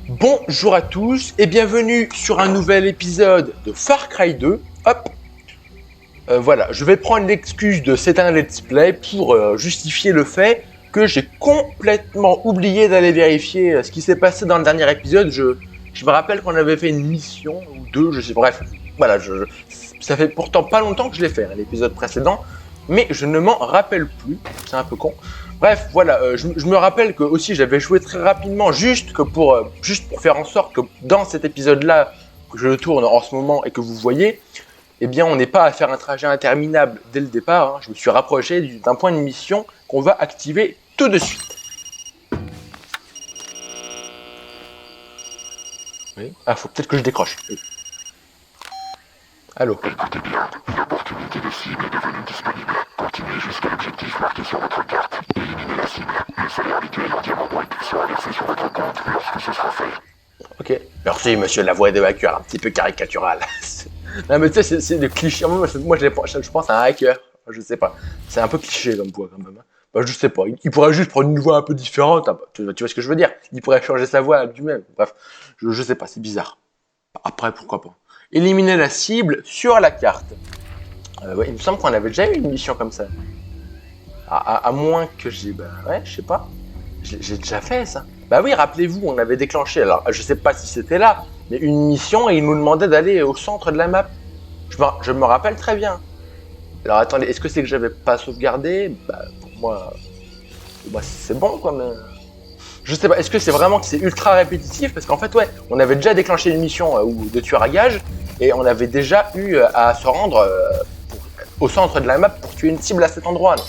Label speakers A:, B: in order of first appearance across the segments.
A: Bonjour à tous et bienvenue sur un nouvel épisode de Far Cry 2. Hop, voilà, je vais prendre l'excuse de c'est un let's play pour justifier le fait que j'ai complètement oublié d'aller vérifier ce qui s'est passé dans le dernier épisode. Je me rappelle qu'on avait fait une mission ou deux, je sais, bref, voilà, ça fait pourtant pas longtemps que je l'ai fait, l'épisode précédent, mais je ne m'en rappelle plus, c'est un peu con. Bref, voilà, je me rappelle que aussi j'avais joué très rapidement, juste pour faire en sorte que dans cet épisode-là, que je le tourne en ce moment et que vous voyez, eh bien on n'est pas à faire un trajet interminable dès le départ. Je me suis rapproché d'un point de mission qu'on va activer tout de suite. Oui. Ah, faut peut-être que je décroche. Oui. Allô.
B: Écoutez bien, une opportunité de cible est devenue disponible. Continuez jusqu'à l'objectif marqué sur votre carte. Éliminez la cible. Le salaire habituel en diamant brut sera versé sur votre compte lorsque ce sera fait.
A: Ok. Merci, monsieur la voix des hackers, un petit peu caricatural. Non, mais tu sais, c'est le cliché. Moi, je pense à un hacker. Je sais pas. C'est un peu cliché comme voix, quand même. Bah, je sais pas. Il pourrait juste prendre une voix un peu différente. Tu vois ce que je veux dire? Il pourrait changer sa voix lui-même. Bref, je sais pas, c'est bizarre. Après, pourquoi pas. Éliminer la cible sur la carte. Ouais, il me semble qu'on avait déjà eu une mission comme ça. À moins que j'ai... Bah ouais, je sais pas. J'ai déjà fait ça. Bah oui, rappelez-vous, on avait déclenché, alors je sais pas si c'était là, mais une mission et il nous demandait d'aller au centre de la map. Je me rappelle très bien. Alors attendez, est-ce que c'est que j'avais pas sauvegardé? Bah pour moi c'est bon quoi, mais... Je sais pas, est-ce que c'est vraiment que c'est ultra répétitif? Parce qu'en fait, ouais, on avait déjà déclenché une mission de tueur à gage et on avait déjà eu à se rendre au centre de la map pour tuer une cible à cet endroit. Donc,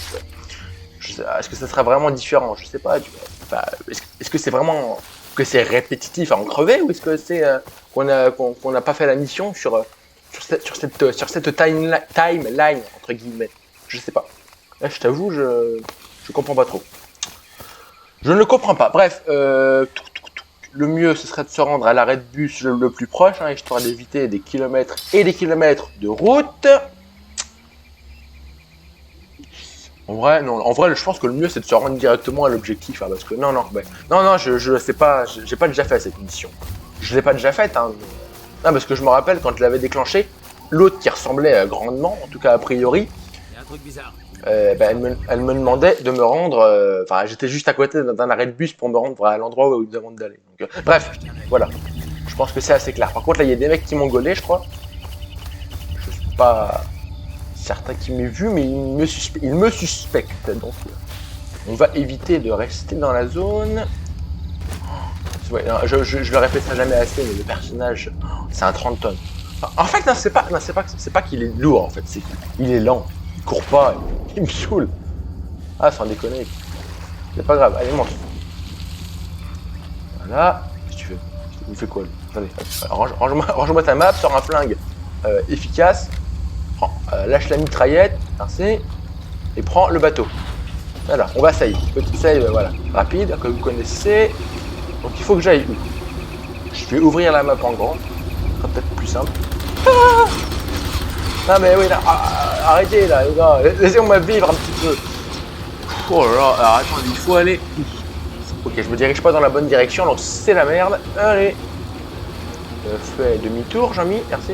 A: est-ce que ça serait vraiment différent? Je sais pas. Enfin, est-ce que c'est vraiment que c'est répétitif à en crever ou est-ce que c'est qu'on n'a pas fait la mission sur cette timeline entre guillemets? Je sais pas. Là, je t'avoue, je comprends pas trop. Je ne le comprends pas. Bref, le mieux ce serait de se rendre à l'arrêt de bus le plus proche, histoire d'éviter des kilomètres et des kilomètres de route. En vrai, je pense que le mieux c'est de se rendre directement à l'objectif, parce que non, je sais pas, j'ai pas déjà fait cette mission. Je l'ai pas déjà faite, Non, parce que je me rappelle quand je l'avais déclenché, l'autre qui ressemblait grandement, en tout cas a priori,
C: il y a un truc bizarre.
A: Elle me demandait de me rendre, j'étais juste à côté d'un arrêt de bus pour me rendre à l'endroit où il me demande d'aller. Donc, bref, voilà. Je pense que c'est assez clair. Par contre, là, il y a des mecs qui m'ont gaulé, je crois. Je suis pas certain qu'il m'ait vu, mais il me suspecte. Donc, on va éviter de rester dans la zone. Ouais, je le répéterai jamais assez, mais le personnage, c'est un 30 tonnes. En fait, non, c'est pas qu'il est lourd, en fait, c'est qu'il est lent. Il court pas, il me saoule. Ah, sans déconner. C'est pas grave, allez, monte. Voilà. Qu'est-ce que tu fais? Il fait quoi, lui? Attendez, range-moi ta map, sors un flingue efficace. Lâche la mitraillette, merci. Et prends le bateau. Voilà, on va save. Petit save, voilà, rapide, que vous connaissez. Donc il faut que j'aille où? Je vais ouvrir la map en grand. Ce sera peut-être plus simple. Ah, non mais oui, là, arrêtez là, les gars. Laissez-moi vivre un petit peu. Oh là là, alors attends, il faut aller. Ok, je me dirige pas dans la bonne direction, donc c'est la merde. Allez. Fais demi-tour, Jean-Mi, merci.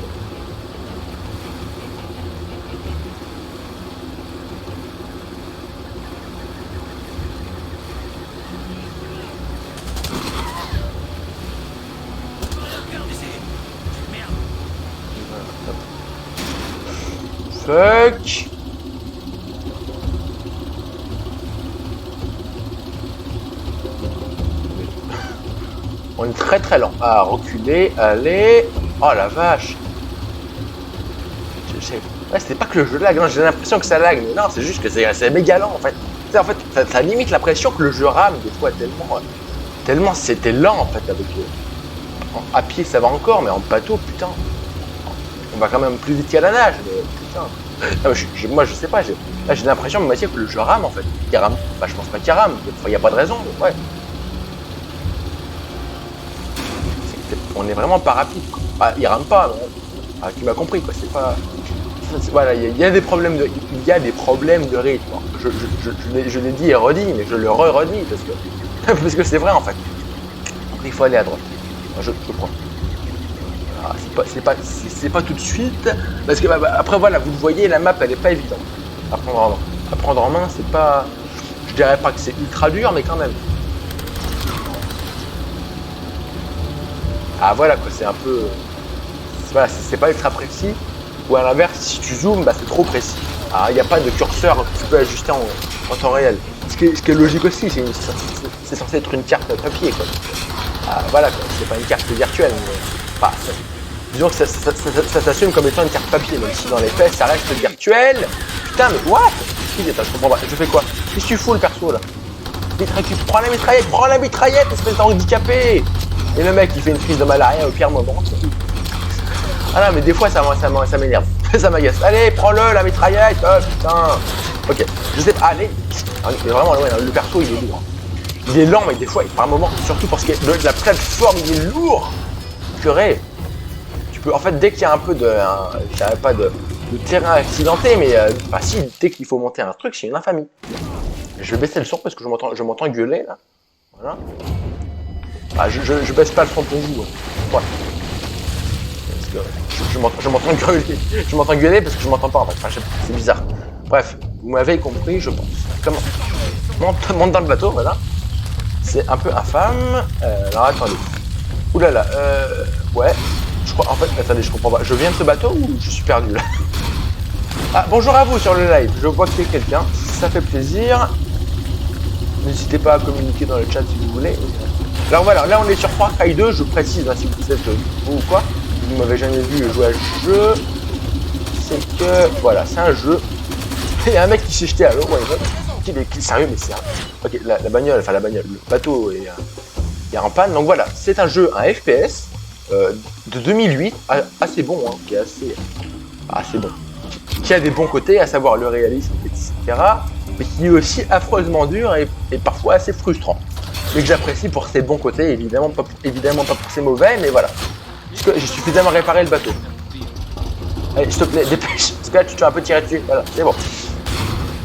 A: Fuck. On est très très lent. Ah, reculer, allez. Oh la vache. Ouais, c'est pas que le jeu lag, non, j'ai l'impression que ça lag, mais non, c'est juste que c'est méga lent en fait. Tu sais, en fait, ça limite l'impression que le jeu rame des fois tellement c'était lent en fait avec à pied ça va encore, mais en bateau, putain. On va quand même plus vite qu'à la nage, mais putain. Non, moi je sais pas, là j'ai l'impression Mathieu que le jeu rame en fait. Il rame. Bah je pense pas qu'il rame, il n'y a pas de raison, mais ouais. On est vraiment pas rapide quoi. Ah, il rame pas, mais... Ah, tu m'as compris quoi, c'est pas. Voilà, il y a des problèmes de rythme. Je l'ai dit et redit, mais je le redis parce que c'est vrai en fait. Il faut aller à droite. Je crois. Ah, c'est pas tout de suite. Parce que après voilà, vous le voyez, la map elle est pas évidente à prendre en main. À prendre en main, c'est pas. Je dirais pas que c'est ultra dur, mais quand même. Ah voilà quoi, c'est un peu. Voilà, c'est pas ultra précis. Ou à l'inverse, si tu zoomes, bah c'est trop précis. Ah, il n'y a pas de curseur que tu peux ajuster en temps réel. Ce qui est logique aussi, c'est censé être une carte papier quoi. Ah, voilà quoi, c'est pas une carte virtuelle. Mais, bah, disons que ça s'assume comme étant une carte papier, même si dans les faits ça reste virtuel. Putain mais what? Attends, je comprends pas, je fais quoi? Qu'est-ce que tu fous le perso là? Prends la mitraillette, espèce d'handicapé! Et le mec il fait une crise de malaria au pire moment. Ah non mais des fois ça m'énerve, ça m'agace. Allez, prends-le la mitraillette, oh putain. Ok, je sais pas, allez. Mais vraiment le perso il est lourd. Il est lent mais des fois par moment, surtout parce que de la plateforme il est lourd. Purée. Tu peux, en fait dès qu'il y a un peu de, je dirais pas de terrain accidenté, mais bah si, dès qu'il faut monter un truc, c'est une infamie. Je vais baisser le son parce que je m'entends gueuler là. Voilà. Ah, je baisse pas le son pour vous. Hein. Ouais. Parce que je m'entends gueuler. Je m'entends gueuler parce que je m'entends pas en fait. Enfin, c'est bizarre. Bref, vous m'avez compris, je pense. Comment? Monte dans le bateau, voilà. C'est un peu infâme. Alors attendez. Oulala, ouais. Je crois, en fait, attendez, je comprends pas. Je viens de ce bateau ou je suis perdu là? Ah, bonjour à vous sur le live. Je vois qu'il y a quelqu'un. Ça fait plaisir. N'hésitez pas à communiquer dans le chat si vous voulez. Alors voilà, là on est sur Far Cry 2, je précise, hein, si vous êtes vous ou quoi, vous m'avez jamais vu jouer à ce jeu, c'est que, voilà, c'est un jeu, il y a un mec qui s'est jeté à l'eau, ouais, sérieux, mais c'est un... Ok, la bagnole, le bateau est en panne, donc voilà, c'est un jeu, un FPS, de 2008, assez bon, hein, qui est assez bon, qui a des bons côtés, à savoir le réalisme, etc., mais qui est aussi affreusement dur et parfois assez frustrant. Mais que j'apprécie pour ses bons côtés, évidemment pas pour ses mauvais, mais voilà. Parce que j'ai suffisamment réparé le bateau. Allez, s'il te plaît, dépêche, parce que là tu t'es un peu tiré dessus, voilà, c'est bon.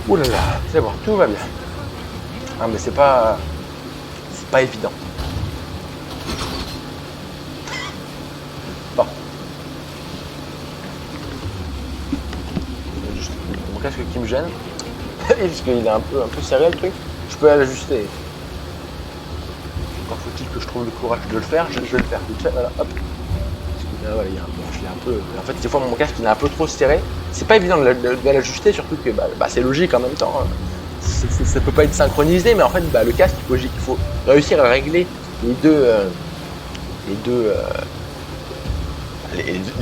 A: Ouh là là, c'est bon, tout va bien. Ah mais c'est pas évident. Bon. Juste mon casque qui me gêne. Parce qu'il est un peu serré le truc. Je peux l'ajuster. Quand faut-il que je trouve le courage de le faire, je vais le faire. Voilà, hop. Parce que là, voilà, je l'ai un peu. En fait, des fois, mon casque il est un peu trop serré. C'est pas évident de l'ajuster, surtout que c'est logique en même temps. Hein. Ça peut pas être synchronisé, mais en fait, le casque, il faut réussir à régler les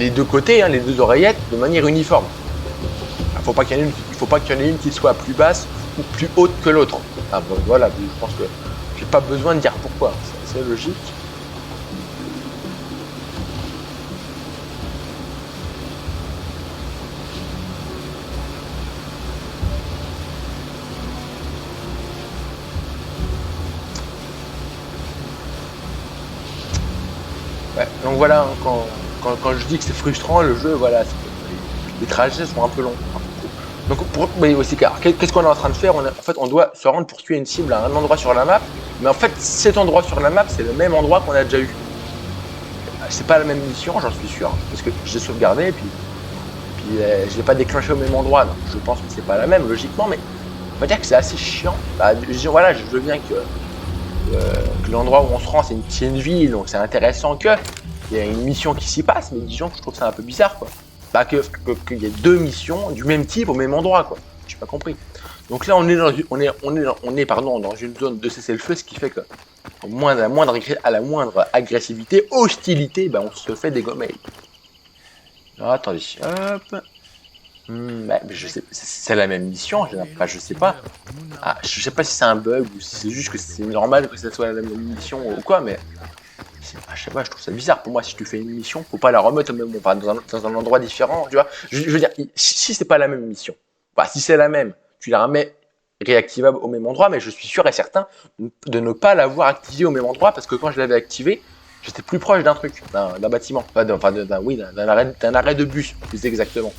A: deux côtés, hein, les deux oreillettes, de manière uniforme. Il faut pas qu'il y en ait une qui soit plus basse ou plus haute que l'autre. Ah, bon, voilà, je pense que j'ai pas besoin de dire pourquoi, c'est assez logique. Ouais, donc voilà, hein, quand je dis que c'est frustrant, le jeu, voilà, les trajets sont un peu longs. Donc, mais aussi, qu'est-ce qu'on est en train de faire? En fait, on doit se rendre pour tuer une cible à un endroit sur la map, mais en fait, cet endroit sur la map, c'est le même endroit qu'on a déjà eu. C'est pas la même mission, j'en suis sûr, parce que j'ai sauvegardé, et puis je l'ai pas déclenché au même endroit, donc je pense que c'est pas la même, logiquement, mais on va dire que c'est assez chiant. Voilà, je veux bien que l'endroit où on se rend, c'est une ville, donc c'est intéressant qu'il y ait une mission qui s'y passe, mais disons que je trouve ça un peu bizarre, quoi. Qu'il y ait deux missions du même type au même endroit, quoi. J'ai pas compris. Donc là, on est dans une zone de cessez-le-feu, ce qui fait que à la moindre agressivité, hostilité, on se fait dégommer. Alors, attendez, hop. Je sais, c'est la même mission, je sais pas. Ah, je sais pas si c'est un bug ou si c'est juste que c'est normal que ça soit la même mission ou quoi, mais je sais pas, je trouve ça bizarre. Pour moi, si tu fais une mission, faut pas la remettre au même dans un endroit différent, tu vois. Je veux dire, si c'est pas la même mission, si c'est la même, tu la remets réactivable au même endroit, mais je suis sûr et certain de ne pas l'avoir activée au même endroit parce que quand je l'avais activée, j'étais plus proche d'un truc, d'un bâtiment, d'un arrêt de bus, plus exactement.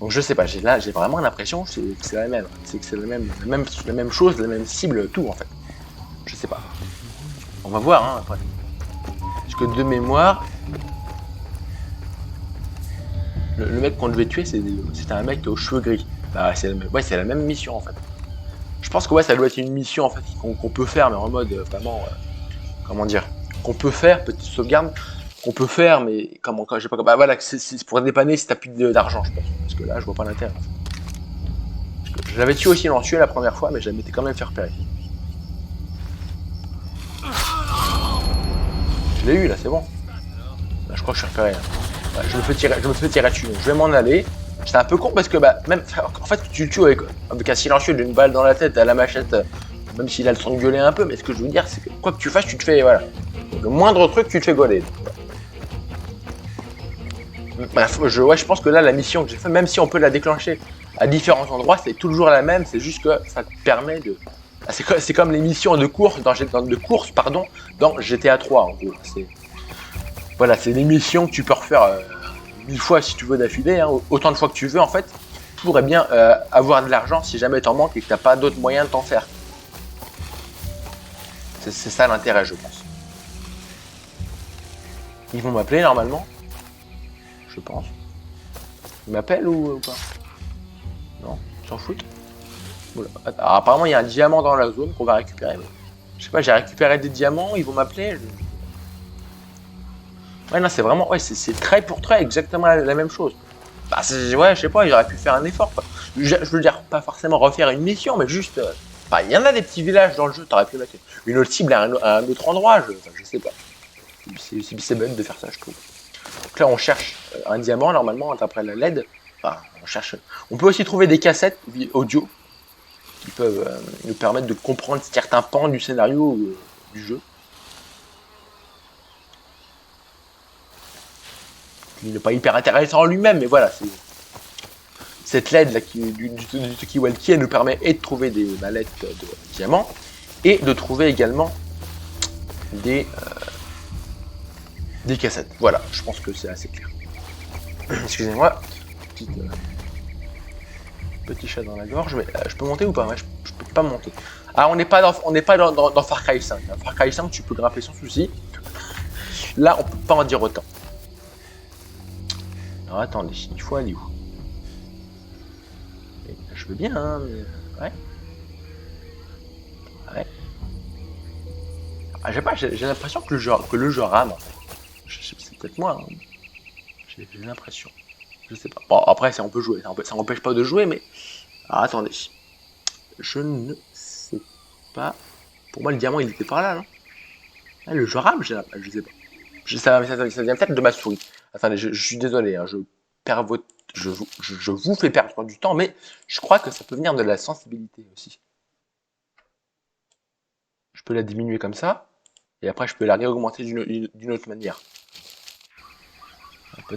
A: Donc je sais pas, j'ai vraiment l'impression que c'est la même, c'est la même chose, la même cible, tout en fait. Je sais pas. On va voir, hein, après. Parce que de mémoire, le mec qu'on devait tuer, c'était un mec aux cheveux gris. Bah, c'est la même mission en fait. Je pense que ouais, ça doit être une mission en fait qu'on peut faire, mais en mode vraiment, comment dire, qu'on peut faire, petite sauvegarde, qu'on peut faire, mais comment, j'ai pas, bah voilà, c'est pour dépanner si t'as plus d'argent, je pense. Parce que là, je vois pas l'intérêt. En fait. Je l'avais tué aussi silencieux la première fois, mais je m'étais quand même fait repérer. Je l'ai eu là, c'est bon. Là, je crois que je suis repéré. Ouais, je me fais tirer dessus. Donc, je vais m'en aller. C'est un peu con parce que bah même en fait tu le tues avec un silencieux d'une balle dans la tête à la machette, même s'il a le son de gueuler un peu, mais ce que je veux dire c'est que quoi que tu fasses, tu te fais voilà. Le moindre truc tu te fais gauler. Bref, je pense que là la mission que j'ai fait, même si on peut la déclencher à différents endroits, c'est toujours la même, c'est juste que ça te permet de. C'est comme les missions de course dans GTA 3 en gros. Voilà, c'est des missions que tu peux refaire 1000 fois si tu veux d'affilée, hein, autant de fois que tu veux en fait, pour bien avoir de l'argent si jamais t'en manques et que t'as pas d'autres moyens de t'en faire. C'est ça l'intérêt, je pense. Ils vont m'appeler normalement, je pense. Ils m'appellent ou pas? Non, ils s'en foutent. Voilà. Alors, apparemment il y a un diamant dans la zone qu'on va récupérer. Mais... je sais pas, j'ai récupéré des diamants, ils vont m'appeler. Ouais, non, c'est vraiment, ouais, c'est trait pour trait, exactement la même chose. Bah, ouais, je sais pas, j'aurais pu faire un effort, quoi. Je veux dire, pas forcément refaire une mission, mais juste. Bah, il y en a des petits villages dans le jeu, t'aurais pu mettre une autre cible à un autre endroit, je sais pas. C'est bête de faire ça, je trouve. Donc là, on cherche un diamant, normalement, d'après la LED. Enfin, on cherche. On peut aussi trouver des cassettes audio qui peuvent nous permettre de comprendre certains pans du scénario du jeu. Il n'est pas hyper intéressant en lui-même, mais voilà, c'est cette LED là du Talkie-Walkie, elle nous permet et de trouver des mallettes de diamants et de trouver également des cassettes. Voilà, je pense que c'est assez clair. Excusez-moi, petit chat dans la gorge, mais je peux monter ou pas? Ouais, je peux pas monter. Ah, on n'est pas dans Far Cry 5. Hein. Far Cry 5, tu peux grimper sans souci. Là, on peut pas en dire autant. Alors attendez, il faut aller où? Je veux bien, hein, mais... ouais. Ouais. Ah, j'ai pas, j'ai l'impression que le jeu rame. C'est peut-être moi. Hein. J'ai l'impression. Je sais pas. Bon, après, on peut jouer. Ça n'empêche pas de jouer, mais... alors attendez. Je ne sais pas. Pour moi, le diamant, il était par là, non? Ah, le jeu rame, je sais pas. Ça vient peut-être de ma souris. Attendez, je suis désolé, hein, je vous fais perdre du temps, mais je crois que ça peut venir de la sensibilité aussi. Je peux la diminuer comme ça, et après je peux la réaugmenter d'une autre manière.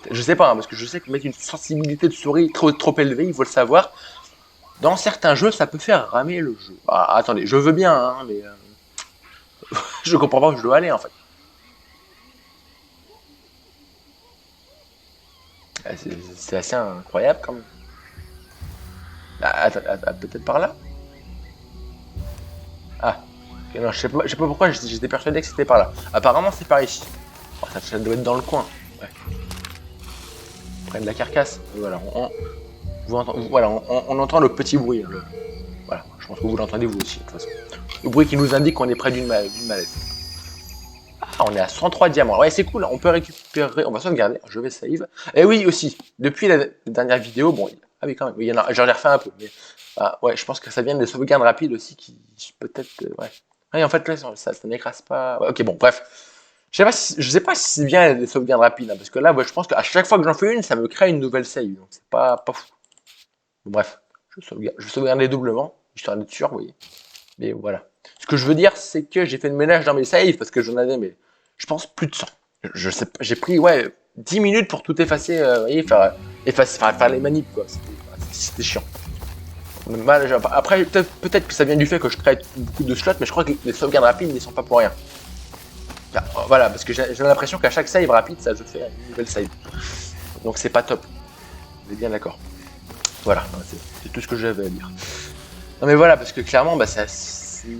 A: Je sais pas, hein, parce que je sais que mettre une sensibilité de souris trop élevée, il faut le savoir. Dans certains jeux, ça peut faire ramer le jeu. Ah, attendez, je veux bien, hein, mais je comprends pas où je dois aller en fait. C'est assez incroyable quand même. Ah, peut-être par là. Ah, okay, non, je sais pas pourquoi j'étais persuadé que c'était par là. Apparemment c'est par ici. Oh, ça doit être dans le coin. Ouais. Près de la carcasse. Voilà, on entend le petit bruit. Hein, voilà, je pense que vous l'entendez vous aussi de toute façon. Le bruit qui nous indique qu'on est près d'une mallette. Ah, on est à 103 diamants. Ouais, c'est cool, on peut récupérer, on va sauvegarder, je vais save. Et oui, aussi, depuis la dernière vidéo, bon, ah oui, quand même, il y en a, j'en ai refait un peu, mais ouais, je pense que ça vient des sauvegardes rapides aussi qui, peut-être, ouais. Ouais, en fait, là, ça n'écrase pas. Ouais, ok, bon, bref. Je sais pas si c'est bien des sauvegardes rapides, hein, parce que là, ouais, je pense qu'à chaque fois que j'en fais une, ça me crée une nouvelle save, donc c'est pas fou. Bon, bref, je sauvegarde doublement, histoire d'être sûr, vous voyez. Mais voilà. Ce que je veux dire, c'est que j'ai fait le ménage dans mes saves, parce que j'en avais, mais je pense plus de 100. Je sais pas, j'ai pris, ouais, 10 minutes pour tout effacer, vous voyez, faire les manips, quoi. C'était chiant. Après, peut-être que ça vient du fait que je crée beaucoup de slots, mais je crois que les sauvegardes rapides ne sont pas pour rien. Voilà, parce que j'ai l'impression qu'à chaque save rapide, ça je fais une nouvelle save. Donc c'est pas top. Vous êtes bien d'accord. Voilà, c'est tout ce que j'avais à dire. Non mais voilà, parce que clairement, bah,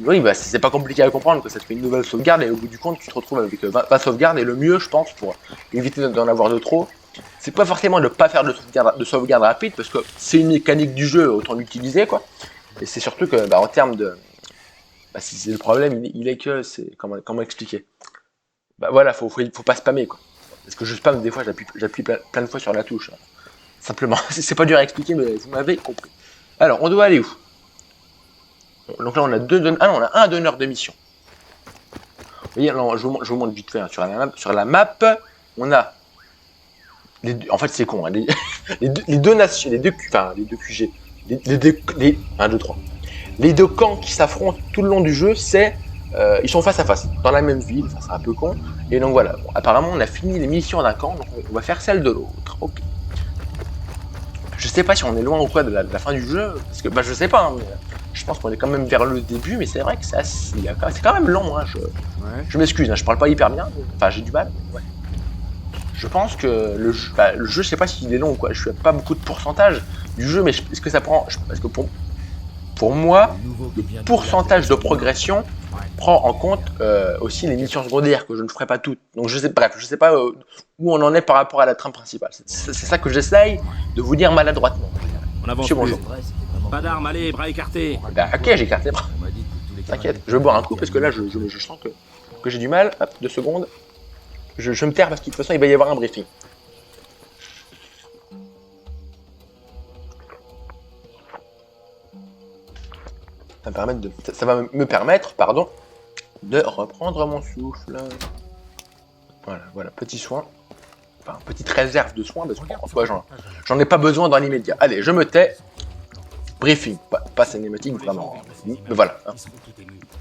A: Oui, bah c'est pas compliqué à comprendre que ça te fait une nouvelle sauvegarde et au bout du compte, tu te retrouves avec 20 sauvegardes et le mieux, je pense, pour éviter d'en avoir de trop, c'est pas forcément de ne pas faire de sauvegarde rapide parce que c'est une mécanique du jeu, autant l'utiliser quoi. Et c'est surtout que, en termes de. Bah, si c'est le problème, il est que c'est. Comment expliquer? Bah voilà, faut pas spammer quoi. Parce que je spam des fois, j'appuie plein de fois sur la touche. Hein. Simplement, c'est pas dur à expliquer, mais vous m'avez compris. Alors, on doit aller où? Donc là, on a on a un donneur de mission. Vous voyez, alors, je vous montre vite fait. Hein, sur la map, on a. En fait, c'est con. Hein, les deux nations, les deux QG. Les 1, 2, 3. Les deux camps qui s'affrontent tout le long du jeu, ils sont face à face, dans la même ville, enfin, c'est un peu con. Et donc voilà, bon, apparemment on a fini les missions d'un camp, donc on va faire celle de l'autre. Ok. Je sais pas si on est loin ou quoi de la fin du jeu, parce que je sais pas, hein, mais je pense qu'on est quand même vers le début, mais c'est vrai que c'est quand même long. Hein, je m'excuse, hein, je parle pas hyper bien, enfin j'ai du mal. Ouais. Je pense que le jeu, je sais pas s'il est long ou quoi, je suis pas beaucoup de pourcentage du jeu, mais est-ce que ça prend. Parce que pour moi, le pourcentage de progression prend en compte aussi les missions secondaires que je ne ferai pas toutes. Donc je sais pas où on en est par rapport à la trame principale. C'est ça que j'essaye de vous dire maladroitement.
C: On avance.
A: Monsieur, bonjour.
C: Pas d'armes, allez, bras écartés.
A: Bah, ok, j'ai écarté les bras. T'inquiète, je vais boire un coup parce que là je sens que j'ai du mal. Hop, 2 secondes. Je me taire parce que de toute façon il va y avoir un briefing. Ça va me permettre, de reprendre mon souffle. Voilà, petit soin. Enfin, petite réserve de soins, parce que en soi, j'en ai pas besoin dans l'immédiat. Allez, je me tais. Briefing, pas cinématique, vraiment. Mais voilà. Hein.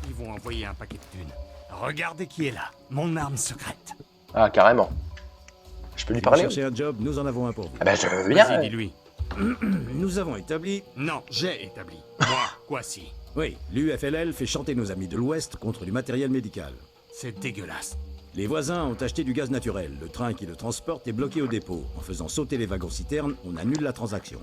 C: Ils vont envoyer un paquet de thunes. Regardez qui est là, mon arme secrète.
A: Ah, carrément. Je peux lui parler?
D: Cherchez un job, nous en avons un pour vous.
A: Ah ben, je veux bien.
C: Vas-y, dis-lui.
D: Nous avons établi...
C: Non, j'ai établi. Moi, quoi si?
D: Oui, l'UFLL fait chanter nos amis de l'Ouest contre du matériel médical.
C: C'est dégueulasse.
D: Les voisins ont acheté du gaz naturel. Le train qui le transporte est bloqué au dépôt. En faisant sauter les wagons-citernes, on annule la transaction.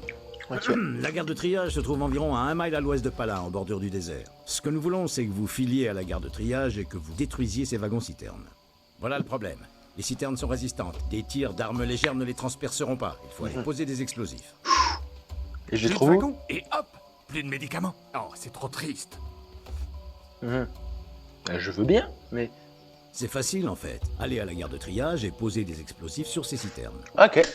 A: Okay.
D: La gare de triage se trouve environ à 1 mile à l'ouest de Pala, en bordure du désert. Ce que nous voulons, c'est que vous filiez à la gare de triage et que vous détruisiez ces wagons-citernes. Voilà le problème. Les citernes sont résistantes. Des tirs d'armes légères ne les transperceront pas. Il faut aller poser des explosifs.
A: Et je les
C: Plus de
A: trouve où?
C: wagons, et hop, plus de médicaments. Oh, c'est trop triste.
A: Je veux bien, mais...
D: C'est facile en fait. Allez à la gare de triage et posez des explosifs sur ces citernes.
A: Ok.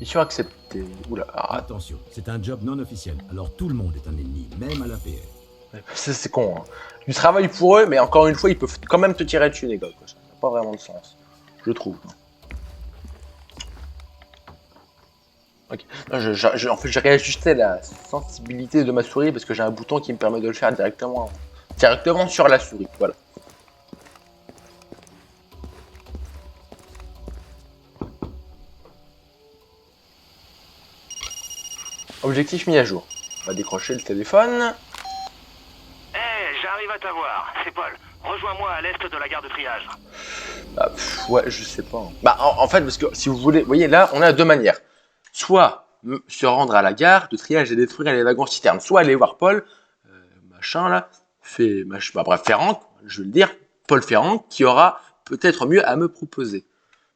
A: Mission acceptée. Oula.
D: Attention, c'est un job non officiel. Alors tout le monde est un ennemi, même à l'APR.
A: C'est con. Hein. Du travail pour eux, mais encore une fois, ils peuvent quand même te tirer dessus, les gars. Ça n'a pas vraiment de sens. Je trouve. Ok. En fait, j'ai réajusté la sensibilité de ma souris parce que j'ai un bouton qui me permet de le faire directement sur la souris. Voilà. Objectif mis à jour. On va décrocher le téléphone.
E: J'arrive à t'avoir. C'est Paul. Rejoins-moi à l'est de la gare de triage.
A: Ouais, je sais pas. En fait, parce que si vous voulez, vous voyez, là, on a deux manières. Soit se rendre à la gare de triage et détruire les wagons citernes, soit aller voir Paul, Ferrand, je vais le dire, Paul Ferrand, qui aura peut-être mieux à me proposer.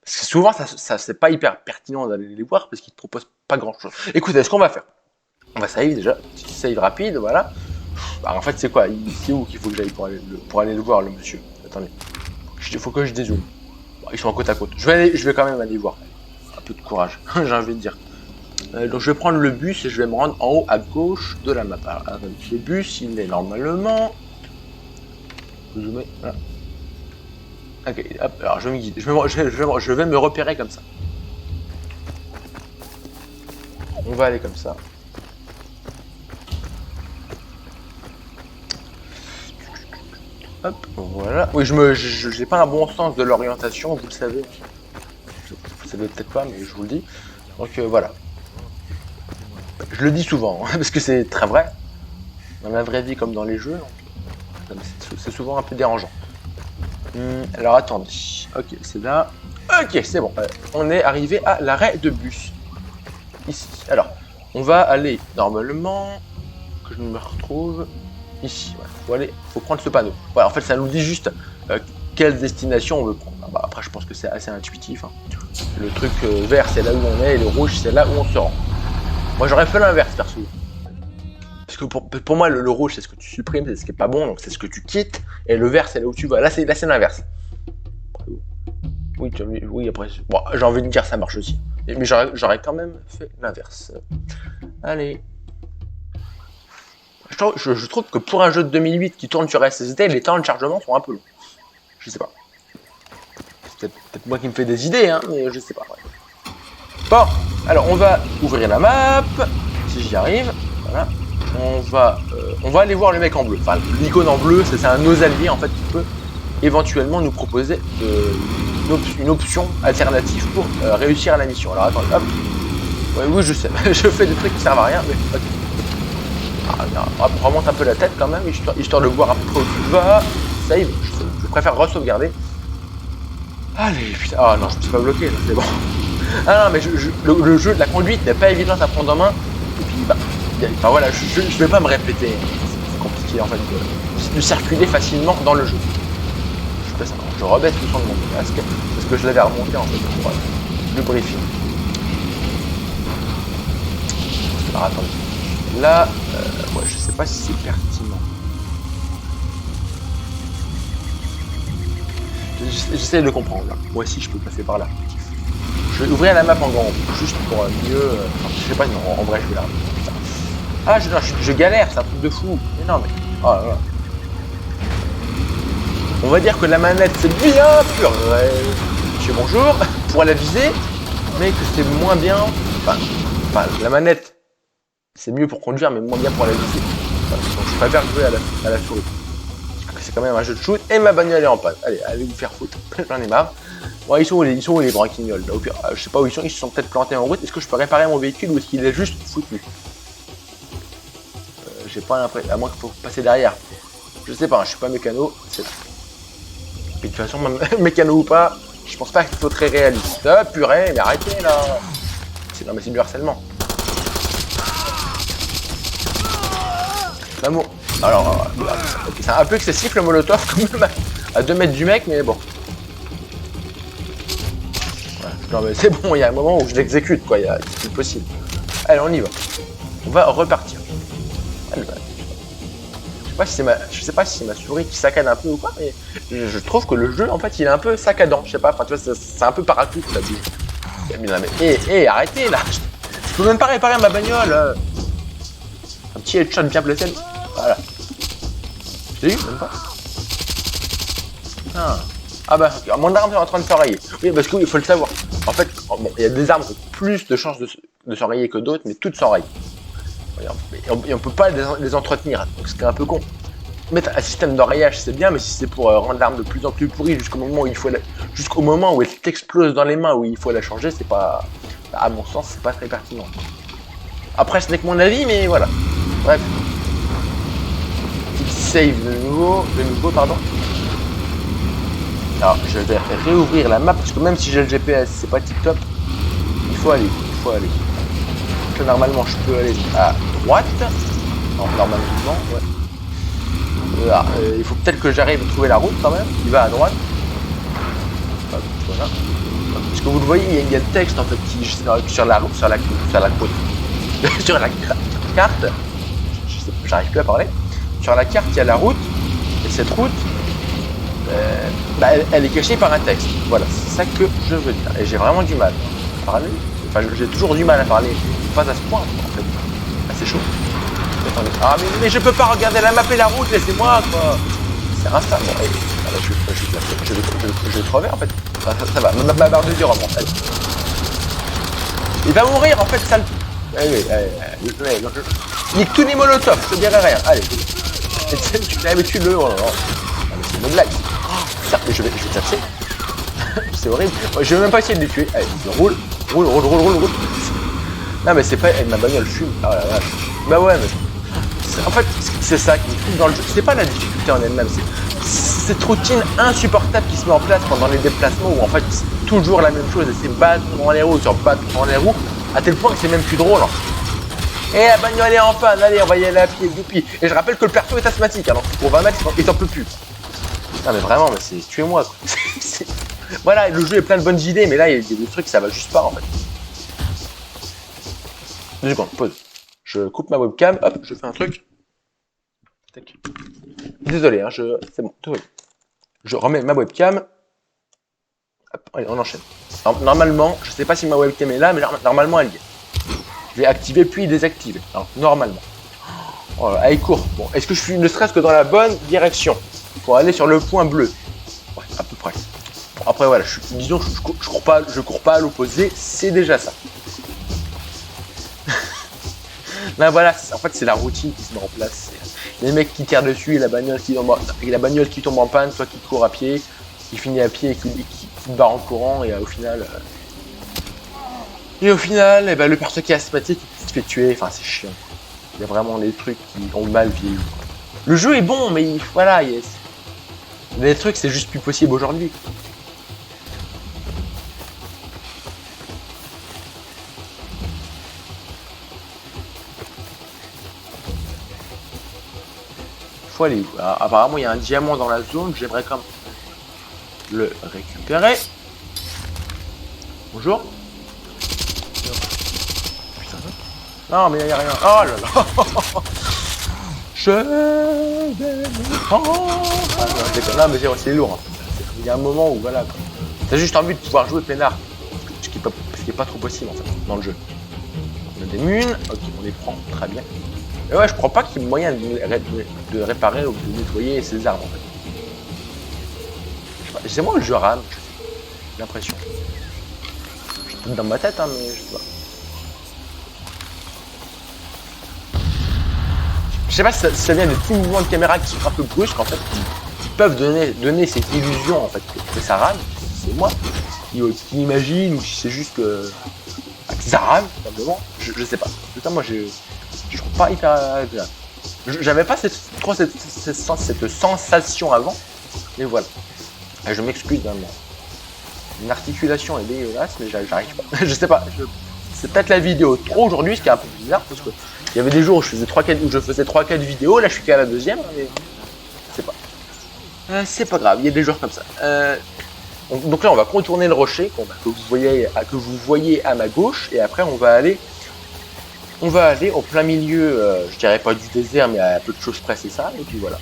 A: Parce que souvent, ça c'est pas hyper pertinent d'aller les voir parce qu'ils te proposent pas grand-chose. Écoutez, ce qu'on va faire, on va save déjà, petit save rapide, voilà. En fait, c'est quoi? C'est où qu'il faut que j'aille pour aller le voir, le monsieur? Attendez, il faut que je dézoome. Ils sont côte à côte. Je vais quand même aller voir. Un peu de courage, j'ai envie de dire. Donc je vais prendre le bus et je vais me rendre en haut à gauche de la map. Alors, le bus, il est normalement... Voilà. Ok, hop, alors je me guide. Je vais me repérer comme ça. On va aller comme ça. Hop, voilà. Oui, j'ai pas un bon sens de l'orientation, vous le savez. Vous le savez peut-être pas, mais je vous le dis. Donc voilà. Je le dis souvent, hein, parce que c'est très vrai. Dans la vraie vie comme dans les jeux, c'est souvent un peu dérangeant. Alors attendez. Ok, c'est là. Ok, c'est bon. On est arrivé à l'arrêt de bus. Ici. Alors, On va aller normalement, que je me retrouve ici. Faut prendre ce panneau. Voilà, en fait, ça nous dit juste quelle destination on veut prendre. Bah, après, je pense que c'est assez intuitif. Hein. Le truc vert, c'est là où on est, et le rouge, c'est là où on se rend. Moi, j'aurais fait l'inverse, perso. Parce que pour moi, le rouge, c'est ce que tu supprimes, c'est ce qui est pas bon, donc c'est ce que tu quittes, et le vert, c'est là où tu vas. Là, c'est l'inverse. Oui, après, bon, j'ai envie de dire ça marche aussi. Mais j'aurais quand même fait l'inverse. Allez. Je trouve que pour un jeu de 2008 qui tourne sur SSD, les temps de chargement sont un peu longs. Je sais pas. C'est peut-être moi qui me fais des idées, hein, mais je sais pas. Ouais. Bon, alors on va ouvrir la map, si j'y arrive. Voilà. On va aller voir le mec en bleu. Enfin, l'icône en bleu, c'est un nos alliés en fait qui peut éventuellement nous proposer une option alternative pour réussir la mission. Alors attendez, hop. Ouais, oui, je sais, je fais des trucs qui servent à rien, mais ok. On remonte un peu la tête quand même, histoire de voir un peu où tu vas. Save, je préfère re-sauvegarder. Allez, putain, ah non, je me suis pas bloqué, là, c'est bon. Ah non, mais le jeu de la conduite n'est pas évident à prendre en main. Et puis, enfin voilà, je vais pas me répéter. C'est compliqué en fait de circuler facilement dans le jeu. Je fais ça, je rebaisse le son de mon casque parce que je l'avais remonté en fait pour le briefing. Alors attendez. Là, ouais, je sais pas si c'est pertinent. J'essaie de comprendre. Là. Moi aussi, je peux passer par là. Je vais ouvrir la map en grand, juste pour mieux. Je sais pas, non, en vrai, je vais la. Ah, je galère, c'est un truc de fou. Mais non, mais. Oh là là. On va dire que la manette, c'est bien pur. Monsieur, bonjour, pour la viser, mais que c'est moins bien. Enfin, la manette. C'est mieux pour conduire, mais moins bien pour la viser. Voilà, donc je préfère jouer à la souris. C'est quand même un jeu de shoot, et ma bagnole est en panne. Allez vous faire foutre. J'en ai marre. Bon, ils sont où les branquignoles là, au pire, je sais pas où ils se sont peut-être plantés en route. Est-ce que je peux réparer mon véhicule ou est-ce qu'il est juste foutu? J'ai pas l'impression, à moins qu'il faut passer derrière. Je sais pas, je suis pas mécano. Et de toute façon, mécano ou pas, je pense pas qu'il faut très réaliste. Ah purée, mais arrêtez là. Non mais c'est du harcèlement. L'amour. Alors, okay, c'est un peu excessif le molotov quand même à 2 mètres du mec, mais bon. Voilà. Non mais c'est bon, il y a un moment où je l'exécute quoi, c'est plus possible. Allez, on y va. On va repartir. Allez, je sais pas si c'est ma souris qui saccade un peu ou quoi, mais je trouve que le jeu en fait il est un peu saccadant, je sais pas, enfin tu vois, c'est un peu paraclute là. Mais arrêtez là, je peux même pas réparer ma bagnole. Un petit headshot bien placé. Voilà. Je l'ai eu, même pas. Ah bah, mon arme est en train de s'enrayer. Oui, parce qu'il faut le savoir. En fait, il y a des armes qui ont plus de chances de s'enrayer que d'autres, mais toutes s'enrayent. Et on peut pas les entretenir, donc c'est un peu con. Mettre un système d'enrayage, c'est bien, mais si c'est pour rendre l'arme de plus en plus pourrie jusqu'au moment où elle t'explose dans les mains, où il faut la changer, c'est pas... À mon sens, c'est pas très pertinent. Après, ce n'est que mon avis, mais voilà. Bref. Save de nouveau, pardon. Alors, je vais réouvrir la map, parce que même si j'ai le GPS, c'est pas tip top. Il faut aller. Donc là, normalement, je peux aller à droite. Non, normalement, non, ouais. Là, il faut peut-être que j'arrive à trouver la route quand même. Il va à droite. Hop, voilà. Parce que vous le voyez, il y a le texte en fait qui sur la côte. Sur la carte. J'arrive plus à parler. Sur la carte, il y a la route. Et cette route, elle est cachée par un texte. Voilà, c'est ça que je veux dire. Et j'ai vraiment du mal à parler. Enfin, j'ai toujours du mal à parler. Pas à ce point, en fait. Ah, c'est chaud. Attendez. Ah, mais je peux pas regarder la map et la route, laissez-moi, quoi. C'est instant. Bon, allez. Je vais crever, en fait. Ça va, ma barre de vie remonte. Allez. Il va mourir, en fait, sale. Allez. Nique tous les molotovs, je te dirai rien. Allez. Mais tue-le, oh là là. C'est une blague. Ça, mais je vais taper. C'est horrible. Je vais même pas essayer de les tuer. Allez, roule. Non, mais c'est pas. Ma bagnole fume. Ah la vache. Bah ouais, mais. En fait, c'est ça qui me fout dans le jeu. C'est pas la difficulté en elle-même, c'est cette routine insupportable qui se met en place pendant les déplacements où en fait c'est toujours la même chose et c'est battre dans les roues sur battre dans les roues à tel point que c'est même plus drôle. Et la bagnole est en panne, allez, on va y aller à pied, youpi. Et je rappelle que le perso est asthmatique, alors pour 20 mètres, il t'en peut plus. Non mais vraiment, mais c'est tuez-moi quoi. Voilà, le jeu est plein de bonnes idées, mais là il y a des trucs ça va juste pas en fait. 2 secondes, pause. Je coupe ma webcam, hop, je fais un truc. Tac. Désolé, hein, c'est bon, tout va bien. Je remets ma webcam. Hop, allez, on enchaîne. Alors, normalement, je sais pas si ma webcam est là, mais normalement elle y est. Je vais activer puis désactiver. Alors, normalement. Oh là, elle est courte. Bon, est-ce que je suis ne serait-ce que dans la bonne direction pour aller sur le point bleu? Ouais, à peu près. Bon, après voilà, disons que je cours pas à l'opposé, c'est déjà ça. Là voilà, en fait c'est la routine qui se met en place. Les mecs qui tirent dessus et la bagnole qui tombe en panne, soit qui court à pied, qui finit à pied et qui se barre en courant et au final, eh ben, le perso qui est asthmatique il se fait tuer. Enfin c'est chiant. Il y a vraiment des trucs qui ont mal vieilli. Le jeu est bon, mais voilà, il y a des trucs c'est juste plus possible aujourd'hui. Faut aller où? Alors, apparemment il y a un diamant dans la zone, j'aimerais quand même le récupérer. Bonjour. Putain. Non mais il n'y a rien. Oh là là. Je vais non mais c'est lourd. Hein. Il y a un moment où voilà. T'as juste envie de pouvoir jouer peinard. Ce qui est pas trop possible en fait dans le jeu. On a des munes, ok on les prend très bien. Et ouais je crois pas qu'il y ait moyen de réparer ou de nettoyer ces armes en fait. C'est moi le jeu rame, j'ai l'impression. Je suis dans ma tête hein mais je sais pas. Je sais pas si ça vient des petits mouvements de caméra qui sont un peu brusques en fait, qui peuvent donner cette illusion en fait que ça rame, c'est moi qui l'imagine ou si c'est juste que ça rame simplement, je sais pas. Putain moi je trouve pas hyper agréable. J'avais pas cette sensation avant, mais voilà. Et je m'excuse d'un moment. Une articulation est dégueulasse, mais j'arrive pas. Je sais pas, c'est peut-être la vidéo trop aujourd'hui, ce qui est un peu bizarre parce que il y avait des jours où je faisais 3-4 vidéos, là je suis qu'à la deuxième, mais c'est pas grave, il y a des jours comme ça. Donc là on va contourner le rocher que vous voyez à ma gauche, et après on va aller au plein milieu, je dirais pas du désert, mais à peu de choses près c'est ça, et puis voilà.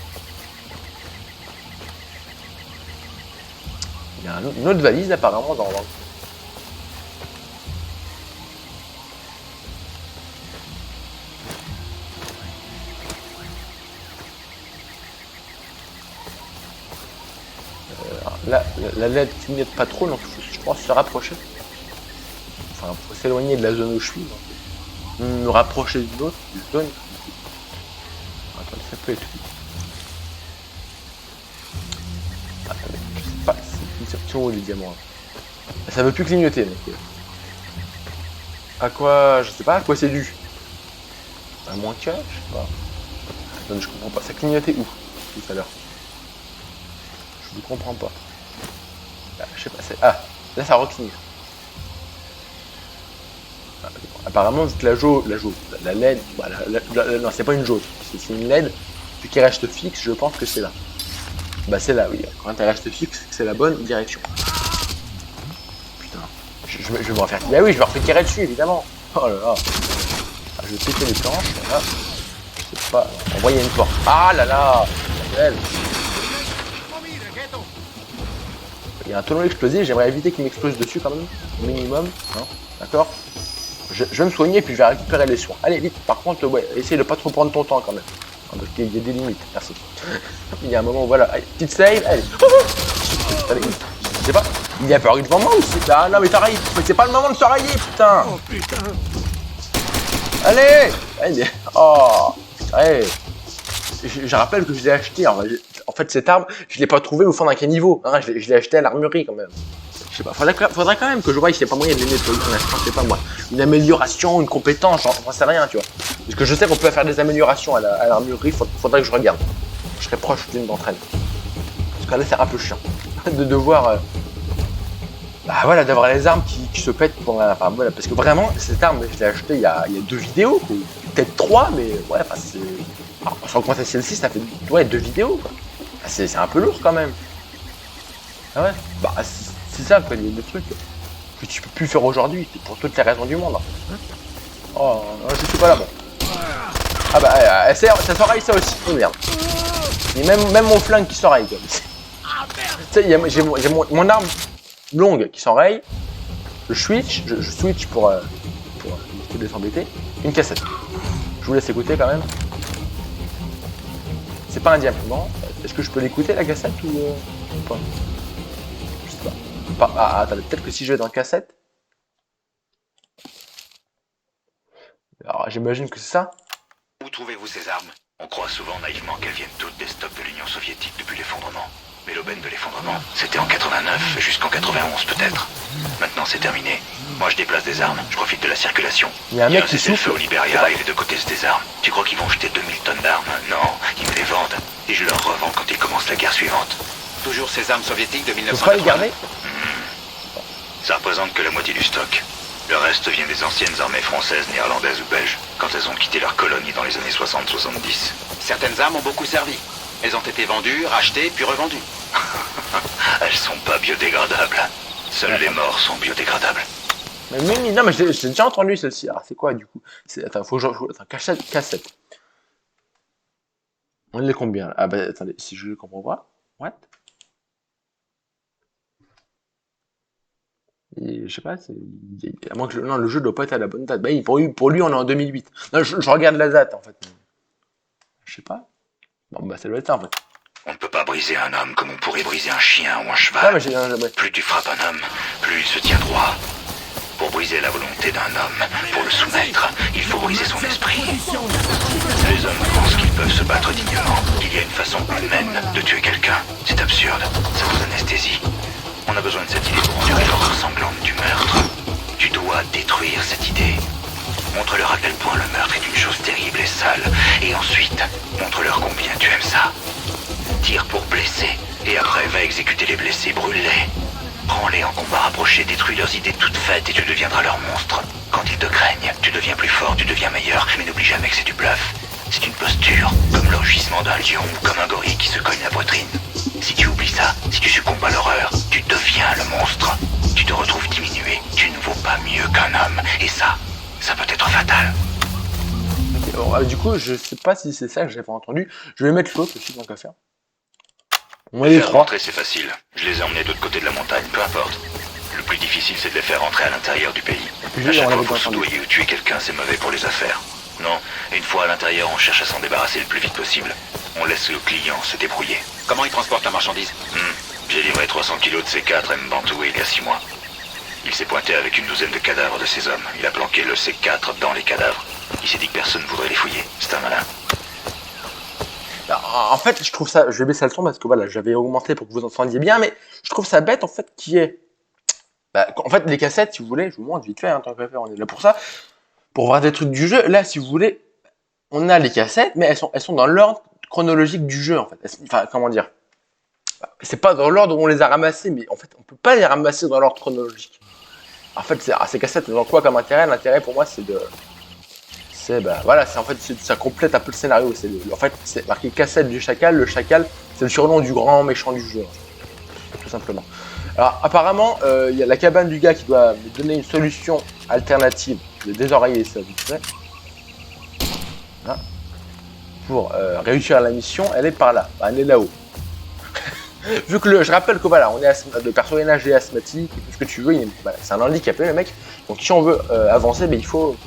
A: Il y a une autre valise apparemment dans là, la LED clignote pas trop, donc je pense se rapprocher. Enfin, faut s'éloigner de la zone où je suis. Me rapprocher d'une autre zone. Attends, ça peut être. Attendez, je sais pas si c'est où les diamants. Ça veut plus clignoter, mec. À quoi, je sais pas, à quoi c'est dû. À moins que, je sais pas. Attendez, je comprends pas. Ça clignotait où tout à l'heure? Je ne comprends pas. Là, je sais pas, ah, là ça recligne. Ah, apparemment, vu que la LED, bah, non, c'est pas une jaune, c'est une LED, vu qu'elle reste fixe, je pense que c'est là. Bah, c'est là, oui. Quand elle reste fixe, c'est la bonne direction. Putain, je vais me refaire. Bah oui, je vais refaire tirer dessus, évidemment. Oh là là. Ah, je vais péter les planches, là. Je sais pas. On voit, il y a une porte. Ah là là, belle. Il y a un tonneau explosé, j'aimerais éviter qu'il m'explose dessus quand même, au minimum, hein, d'accord. Je vais me soigner puis je vais récupérer les soins. Allez vite, par contre, ouais, essaye de pas trop prendre ton temps quand même. Parce qu'il y a des limites, merci. Il y a un moment où voilà, allez, petite save, allez. Allez, je sais pas, il y a peur devant moi ou c'est... Ah non mais t'arrêtes, c'est pas le moment de se railler, putain.
C: Oh putain.
A: Allez, allez, oh, allez. Je rappelle que je l'ai acheté, en fait cette arme, je l'ai pas trouvée au fond d'un caniveau, hein, je l'ai acheté à l'armurerie quand même. Je sais pas, faudrait quand même que je voie s'il n'y a pas moyen de les nettoyer, je sais pas moi. Une amélioration, une compétence, j'en sais rien, tu vois. Parce que je sais qu'on peut faire des améliorations à l'armurerie, faudrait que je regarde. Je serais proche d'une d'entre elles. Parce que là c'est un peu chiant de devoir... bah voilà, d'avoir les armes qui se pètent pour la... Enfin voilà, parce que vraiment, cette arme, je l'ai achetée il y a 2 vidéos, peut-être 3, mais ouais, enfin c'est... Alors, sans compter celle-ci, ça fait ouais, 2 vidéos, quoi. Ah, c'est un peu lourd, quand même. Ah ouais, bah c'est ça, quoi, les trucs que tu peux plus faire aujourd'hui, pour toutes les raisons du monde, en fait. Oh, je suis pas là, bon. Ah bah, ça s'oreille, ça aussi, oh merde. Et même mon flingue qui s'oreille, quoi. Tu sais, j'ai mon arme longue qui s'enraye. Je switch pour éviter de s'embêter. Une cassette. Je vous laisse écouter quand même. C'est pas un diamant. Est-ce que je peux l'écouter la cassette ou pas? Je sais pas. Ah, attendez, peut-être que si je vais dans la cassette. Alors j'imagine que c'est ça.
F: Où trouvez-vous ces armes? On croit souvent naïvement qu'elles viennent toutes des stocks de l'Union soviétique depuis l'effondrement. Mais l'aubaine de l'effondrement, c'était en 89, jusqu'en 91 peut-être. Maintenant c'est terminé. Moi je déplace des armes, je profite de la circulation.
A: Il y a un mec qui
F: cessez le
A: souffle.
F: feu au Libéria et les deux côtés se désarment. Tu crois qu'ils vont jeter 2000 tonnes d'armes? Non, ils me les vendent. Et je leur revends quand ils commencent la guerre suivante. Toujours ces armes soviétiques de
A: Je peux pas les
F: 1989.
A: garder?
F: Ça représente que la moitié du stock. Le reste vient des anciennes armées françaises, néerlandaises ou belges, quand elles ont quitté leur colonie dans les années 60-70.
G: Certaines armes ont beaucoup servi. Elles ont été vendues, rachetées, puis revendues.
F: Elles sont pas biodégradables. Seuls les morts sont biodégradables.
A: Mais non, mais j'ai déjà entendu celle-ci. Alors c'est quoi du coup? Attends, faut que je... Attends, cassette. On est combien? Ah bah attendez, si je comprends pas. What? Et, je sais pas, à moins que non, le jeu doit pas être à la bonne date. Bah, pour lui, on est en 2008. Non, je regarde la date en fait. Je sais pas. Bon, bah, ça doit être ça en fait.
F: On ne peut pas briser un homme comme on pourrait briser un chien ou un cheval.
A: Ah, mais j'ai.
F: Plus tu frappes un homme, plus il se tient droit. Pour briser la volonté d'un homme, pour le soumettre, il faut briser son esprit. Les hommes pensent qu'ils peuvent se battre dignement, qu'il y a une façon humaine de tuer quelqu'un. C'est absurde, ça vous anesthésie. On a besoin de cette idée pour endurer l'horreur sanglante du meurtre. Tu dois détruire cette idée. Montre-leur à quel point le meurtre est une chose terrible et sale. Et ensuite, montre-leur combien tu aimes ça. Tire pour blesser, et après va exécuter les blessés, brûle-les. Prends-les en combat rapproché, détruis leurs idées toutes faites et tu deviendras leur monstre. Quand ils te craignent, tu deviens plus fort, tu deviens meilleur, mais n'oublie jamais que c'est du bluff. C'est une posture, comme le rugissement d'un lion ou comme un gorille qui se cogne la poitrine. Si tu oublies ça, si tu succombes à l'horreur, tu deviens le monstre. Tu te retrouves diminué, tu ne vaux pas mieux qu'un homme. Et ça peut être fatal.
A: Okay, bon, du coup, je sais pas si c'est ça que j'avais entendu. Je vais mettre l'autre aussi, tant qu'à faire. On est les
F: Les faire
A: trois.
F: rentrer, c'est facile. Je les ai emmenés de l'autre côté de la montagne, peu importe. Le plus difficile, c'est de les faire rentrer à l'intérieur du pays.
A: puis,
F: À chaque
A: on
F: fois,
A: l'avait
F: pour
A: pas entendu.
F: soudoyer ou tuer quelqu'un, c'est mauvais pour les affaires. Non, une fois à l'intérieur, on cherche à s'en débarrasser le plus vite possible. On laisse le client se débrouiller.
G: Comment ils transportent la marchandise?
F: J'ai livré 300 kilos de C4 M Bantoué il y a 6 mois. Il s'est pointé avec une douzaine de cadavres de ces hommes. Il a planqué le C4 dans les cadavres. Il s'est dit que personne ne voudrait les fouiller. C'est un malin.
A: En fait, je trouve ça, je vais baisser le son parce que voilà, j'avais augmenté pour que vous entendiez bien, mais je trouve ça bête en fait qui est. Bah, en fait, les cassettes, si vous voulez, je vous montre vite fait, tant qu'à faire, on est là pour ça. Pour voir des trucs du jeu, là, si vous voulez, on a les cassettes, mais elles sont dans l'ordre chronologique du jeu en fait. Enfin, comment dire? C'est pas dans l'ordre où on les a ramassées, mais en fait, on peut pas les ramasser dans l'ordre chronologique. En fait, ces cassettes, elles ont quoi comme intérêt? L'intérêt pour moi, c'est de. Bah, voilà, en fait, ça complète un peu le scénario. En fait, c'est marqué cassette du chacal. Le chacal, c'est le surnom du grand méchant du jeu, tout simplement. Alors, apparemment, il y a la cabane du gars qui doit me donner une solution alternative. Je vais désoreiller ça vite fait. Voilà. Pour réussir la mission, elle est par là. Bah, elle est là-haut. Vu que je rappelle que voilà, le personnage est asthmatique, tout ce que tu veux, voilà, c'est un handicapé le mec. Donc si on veut avancer, il faut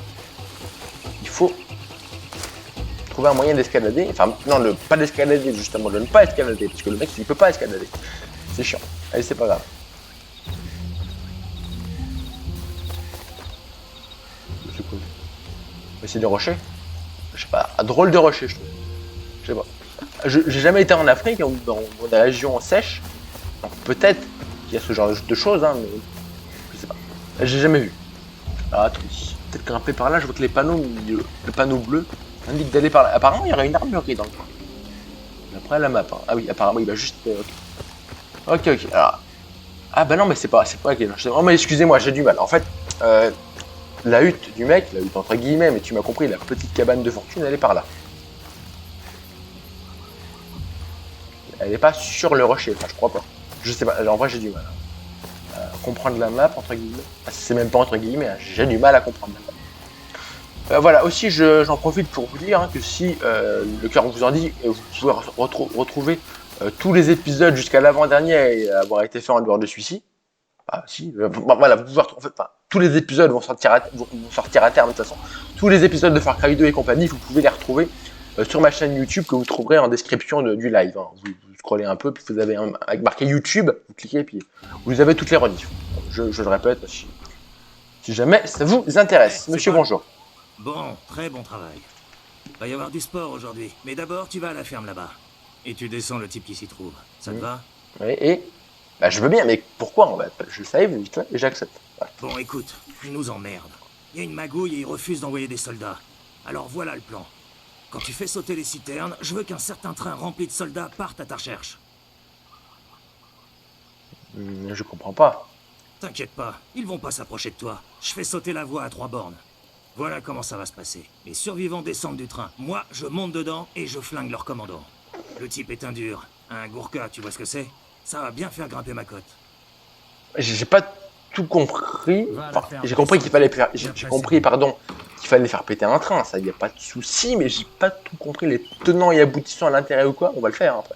A: trouver un moyen d'escalader. Enfin non, pas d'escalader justement, de ne pas escalader, parce que le mec il peut pas escalader. C'est chiant. Allez, c'est pas grave. C'est quoi? C'est des rochers? Je sais pas, un drôle de rochers je trouve. Je sais pas. J'ai jamais été en Afrique, dans des régions sèches. Peut-être qu'il y a ce genre de choses, hein, mais je sais pas. J'ai jamais vu. Alors attendez, peut-être grimper par là, je vois que les panneaux, le panneau bleu indique d'aller par là. Apparemment, il y aurait une armurerie dans le coin. Après la map. Hein. Ah oui, apparemment, il va juste. Ok. Alors. Ah bah non, mais c'est pas. Ok. Oh mais excusez-moi, j'ai du mal. En fait, la hutte du mec, la hutte entre guillemets, mais tu m'as compris, la petite cabane de fortune, elle est par là. Elle n'est pas sur le rocher, enfin je crois pas. Je sais pas, en vrai j'ai du mal à comprendre la map entre guillemets. Enfin, c'est même pas entre guillemets, hein, j'ai du mal à comprendre la map. Voilà, aussi j'en profite pour vous dire hein, que si le cœur vous en dit, vous pouvez retrouver tous les épisodes jusqu'à l'avant-dernier avoir été faits en dehors de celui-ci. Ah si, voilà, vous pouvez retrouver, tous les épisodes vont sortir à terme de toute façon. Tous les épisodes de Far Cry 2 et compagnie, vous pouvez les retrouver sur ma chaîne YouTube que vous trouverez en description du live. Hein. Vous scrollez un peu, puis vous avez avec marqué YouTube, vous cliquez, puis vous avez toutes les rediffs. Je le répète, si jamais ça vous intéresse. Monsieur, bonjour.
H: Bon, très bon travail. Va y avoir du sport aujourd'hui, mais d'abord tu vas à la ferme là-bas. Et tu descends le type qui s'y trouve. Ça te va?
A: Oui, et bah, je veux bien, mais pourquoi en fait? Je le savais, vous dites là, et j'accepte. Voilà.
H: Bon, écoute, il nous emmerde. Il y a une magouille et il refuse d'envoyer des soldats. Alors voilà le plan. Quand tu fais sauter les citernes, je veux qu'un certain train rempli de soldats parte à ta recherche.
A: Je comprends pas.
H: T'inquiète pas, ils vont pas s'approcher de toi. Je fais sauter la voie à 3 bornes. Voilà comment ça va se passer. Les survivants descendent du train. Moi, je monte dedans et je flingue leur commandant. Le type est un dur. Un gourka, tu vois ce que c'est? Ça va bien faire grimper ma cote.
A: J'ai pas tout compris. Enfin, j'ai compris qu'il fallait faire. J'ai compris, pardon, qu'il fallait faire péter un train. Ça, y a pas de souci, mais j'ai pas tout compris les tenants et aboutissants à l'intérêt ou quoi. On va le faire après.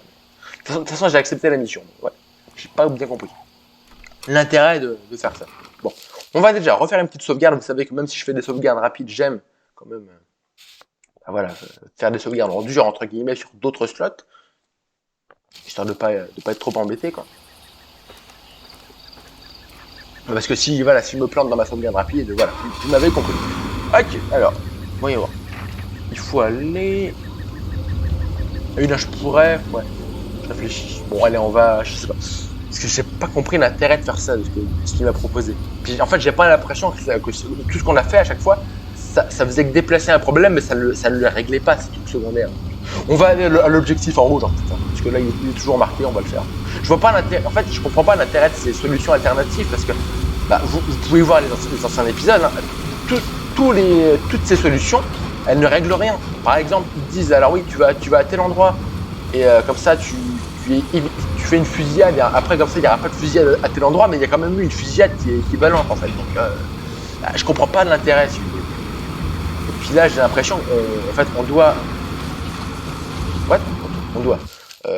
A: De toute façon, j'ai accepté la mission. Ouais. J'ai pas bien compris l'intérêt de faire ça. Bon, on va déjà refaire une petite sauvegarde. Vous savez que même si je fais des sauvegardes rapides, j'aime quand même voilà, faire des sauvegardes en dur, entre guillemets, sur d'autres slots, histoire de pas être trop embêté, quoi. Parce que si je me plante dans ma sauvegarde rapide, voilà, vous m'avez compris. Ok, alors, voyons voir. Il faut aller... Là, je pourrais... Ouais, je réfléchis. Bon, allez, on va... Je sais pas. Parce que j'ai pas compris l'intérêt de faire ça, de ce qu'il m'a proposé. Puis en fait, j'ai pas l'impression que tout ce qu'on a fait à chaque fois, ça faisait que déplacer un problème, mais ça ne le réglait pas, c'est tout secondaire. On va aller à l'objectif en rouge, en fait, hein, parce que là, il est toujours marqué, on va le faire. Je vois pas l'intérêt, en fait, je comprends pas l'intérêt de ces solutions alternatives, parce que bah, vous pouvez voir les anciens épisodes, hein, toutes ces solutions, elles ne règlent rien. Par exemple, ils disent, alors oui, tu vas à tel endroit, et comme ça, tu fais une fusillade, et après comme ça il n'y aura pas de fusillade à tel endroit, mais il y a quand même eu une fusillade qui est équivalente en fait. Donc je comprends pas de l'intérêt. Si vous voulez. Et puis là j'ai l'impression qu'en fait on doit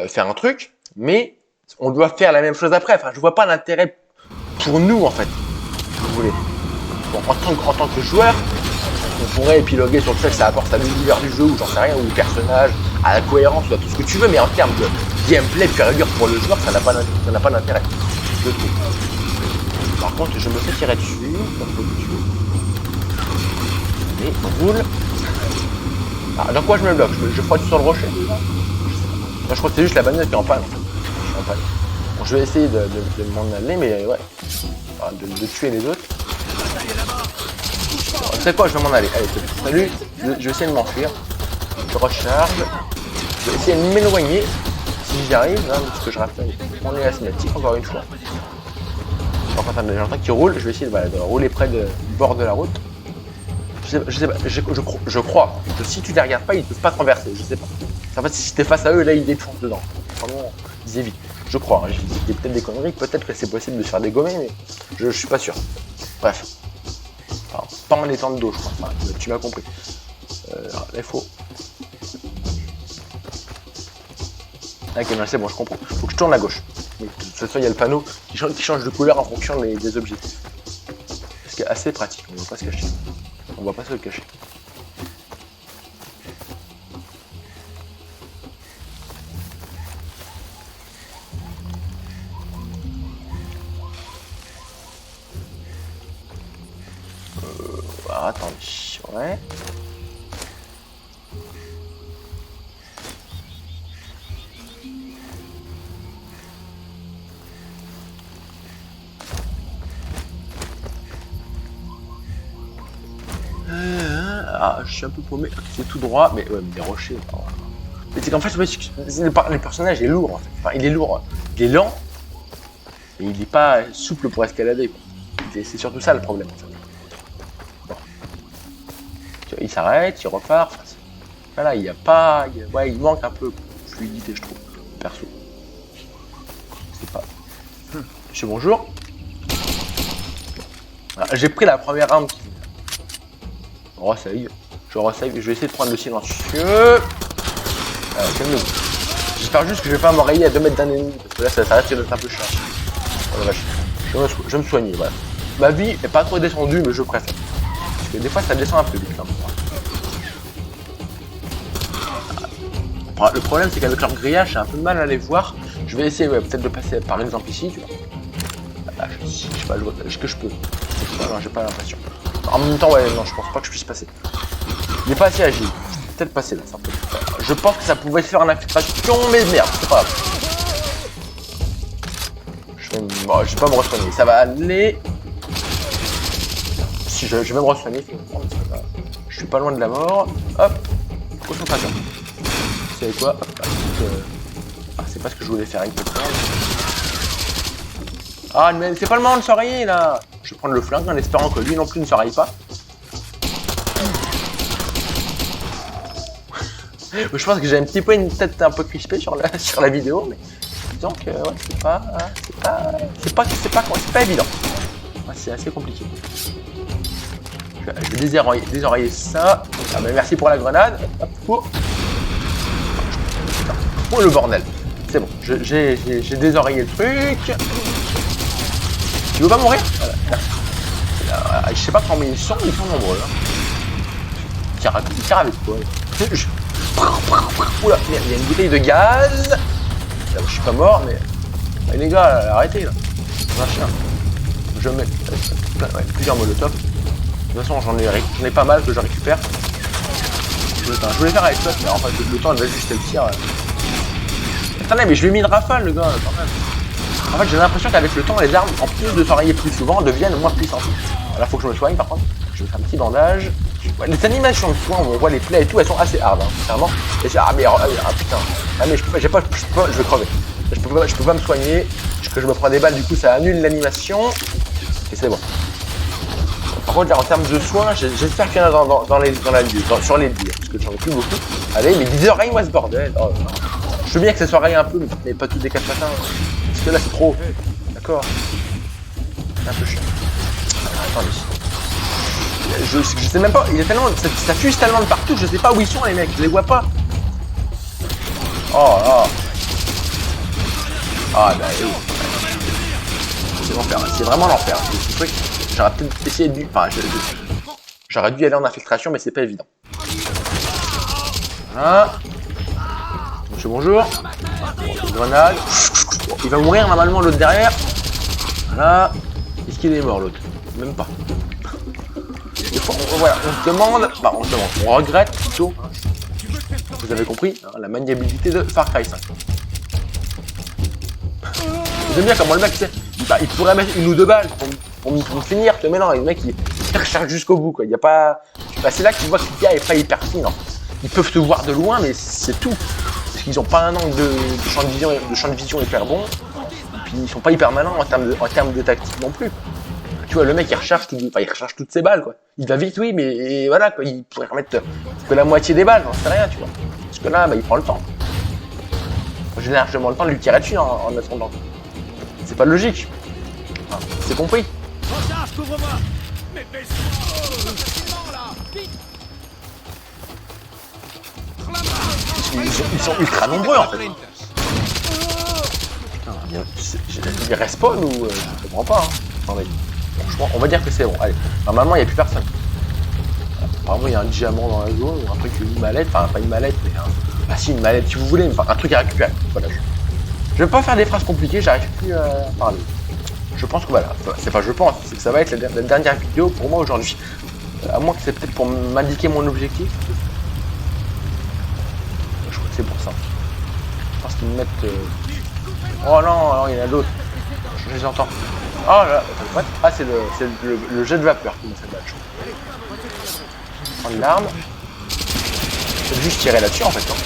A: faire un truc, mais on doit faire la même chose après. Enfin je vois pas l'intérêt pour nous en fait. Si vous voulez. Bon, en tant que joueur, on pourrait épiloguer sur le fait que ça apporte à l'univers du jeu, ou j'en sais rien, ou au personnage, à la cohérence, ou à tout ce que tu veux, mais en termes de gameplay pur et dur pour le joueur, ça n'a pas d'intérêt. Je trouve. Par contre, je me fais tirer dessus, et on roule. Ah, dans quoi je me bloque? Je frotte sur le rocher déjà? Je crois que c'est juste la bagnole qui est en panne. Je suis en panne. Bon, je vais essayer de m'en aller, mais ouais. Enfin, de tuer les autres. Tu sais quoi, je vais m'en aller. Allez, salut, je vais essayer de m'enfuir. Je recharge. Je vais essayer de m'éloigner. Si j'y arrive, hein, parce que je rappelle, on est asthmatique encore une fois. J'entends qu'il roule, je vais essayer de rouler près du bord de la route. Je sais pas, je crois que si tu les regardes pas, ils ne peuvent pas traverser, je sais pas. En fait, si t'es face à eux, là, ils défoncent dedans. Vraiment, ils évitent. Je crois, hein, je dis peut-être des conneries, peut-être que c'est possible de se faire dégommer, mais je suis pas sûr. Bref. Alors, pas en étant de dos, je crois. Enfin, tu m'as compris. Là, il faut... Ok, non, c'est bon, je comprends. Faut que je tourne à gauche. De toute façon, il y a le panneau qui change de couleur en fonction des objectifs. Ce qui est assez pratique, on ne va pas se cacher. On va pas se le cacher. Attendez, ouais. Je suis un peu paumé. C'est tout droit, mais ouais, mais des rochers. Mais c'est qu'en fait, le personnage est lourd. En fait. Enfin, il est lourd, il est lent, et il n'est pas souple pour escalader. C'est surtout ça le problème. En fait. Bon. il s'arrête, il repart. Enfin, voilà, il y a pas... ouais, il manque un peu de fluidité, je trouve, perso. Je sais pas. Monsieur, bonjour. J'ai pris la première round. Resave. Je resave. Je vais essayer de prendre le silencieux. Calmez-vous. J'espère juste que je vais pas m'enrayer à 2 mètres d'un ennemi. Parce que là, ça risque d'être un peu cher. Oh la vache. Je vais me soigner, voilà. Ma vie est pas trop descendue, mais je préfère. Parce que des fois, ça descend un peu vite. Hein. Le problème, c'est qu'avec leur grillage, j'ai un peu de mal à les voir. Je vais essayer peut-être de passer par exemple ici, tu vois. Là, je sais pas, je vois ce que je peux. Non, j'ai pas l'impression. En même temps, ouais, non, je pense pas que je puisse passer. Il est pas assez agile. Je peux peut-être passer là, ça peut. Je pense que ça pouvait se faire en infiltration, mais merde, c'est pas grave. Je vais pas me re-soigner, ça va aller. Si je vais me re-soigner, je suis pas loin de la mort. Hop, concentration. Vous savez quoi? C'est pas ce que je voulais faire avec le flingue. Ah, mais c'est pas le moment de s'oreiller là. Je vais prendre le flingue en espérant que lui non plus ne s'oreille pas. Je pense que j'ai un petit peu une tête un peu crispée sur la vidéo, mais disons que ouais, c'est pas évident. Ouais, c'est assez compliqué. Je vais désoreiller ça. Ah, mais merci pour la grenade. Hop, oh le bordel. C'est bon, j'ai désoreillé le truc. Tu veux pas mourir? Voilà, merci. Je sais pas combien ils sont nombreux. Hein. Il tire avec quoi? Oula, merde, il y a une bouteille de gaz. Là, je suis pas mort, mais... Ouais, les gars, arrêtez là. C'est un chien. Je mets plusieurs molotovs. De toute façon, j'en ai pas mal que je récupère. Je voulais faire avec toi, mais en fait, le temps, elle va juste le tir. Attendez, mais je lui ai mis une rafale, le gars, quand même. En fait, j'ai l'impression qu'avec le temps, les armes, en plus de s'enrayer plus souvent, deviennent moins puissantes. Là, faut que je me soigne, par contre. Je vais faire un petit bandage. Ouais, les animations de soins, où on voit les plaies et tout, elles sont assez hard, hein, sincèrement. Et ah, mais putain. Ah, mais je vais crever. Je peux pas me soigner. Que je me prends des balles, du coup, ça annule l'animation. Et c'est bon. Par contre, là, en termes de soins, j'espère qu'il y en a sur les billes, parce que j'en ai plus beaucoup. Allez, mais 10h-moi ce bordel. Oh, je veux bien que ça soit un peu, mais pas tous les 4 matins. Parce que là, c'est trop. D'accord. C'est un peu chiant. Attendez. Je sais même pas, il y a tellement. Ça fuse tellement de partout, je sais pas où ils sont les mecs, je les vois pas. Oh là. Ah bah oui. C'est l'enfer, c'est vraiment l'enfer. J'aurais peut-être essayé de. Enfin, j'aurais dû aller en infiltration, mais c'est pas évident. Voilà. Monsieur, bonjour. Une grenade. Il va mourir normalement l'autre derrière. Voilà. Est-ce qu'il est mort l'autre? Même pas. Des fois, voilà, on se demande, on regrette plutôt. Vous avez compris, hein, la maniabilité de Far Cry 5. J'aime bien comment le mec, il pourrait mettre 1 ou 2 balles pour me finir, mais non, le mec il recharge jusqu'au bout quoi. Il y a pas. C'est là que tu vois que le gars est pas hyper fine. Ils peuvent te voir de loin, mais c'est tout. Parce qu'ils ont pas un angle de champ de vision hyper bon. Et puis ils sont pas hyper malins en termes de tactique non plus. Tu vois, le mec il recharge toutes ses balles quoi. Il va vite, oui, mais voilà quoi, il pourrait remettre que la moitié des balles, j'en sais rien, tu vois. Parce que là, il prend le temps. J'ai largement le temps de lui tirer dessus en attendant. C'est pas logique. Enfin, c'est compris. Ils sont ultra nombreux en fait. Putain, il respawn ou je comprends pas. Hein. Attendez. Franchement, on va dire que c'est bon. Allez, normalement il n'y a plus personne. Apparemment il y a un diamant dans la zone ou un truc, une mallette, enfin pas une mallette, mais ah si une mallette si vous voulez, enfin un truc à récupérer. Voilà. Je vais pas faire des phrases compliquées, j'arrive plus à parler. Je pense que voilà, c'est pas je pense, c'est que ça va être la dernière vidéo pour moi aujourd'hui. À moins que c'est peut-être pour m'indiquer mon objectif. Je crois que c'est pour ça. Je pense qu'ils me mettent. Oh non, il y en a d'autres. Je les entends. Oh là, ah c'est le jet de vapeur qui me fait mal. Prendre l'arme. Je vais juste tirer là-dessus en fait. Hein.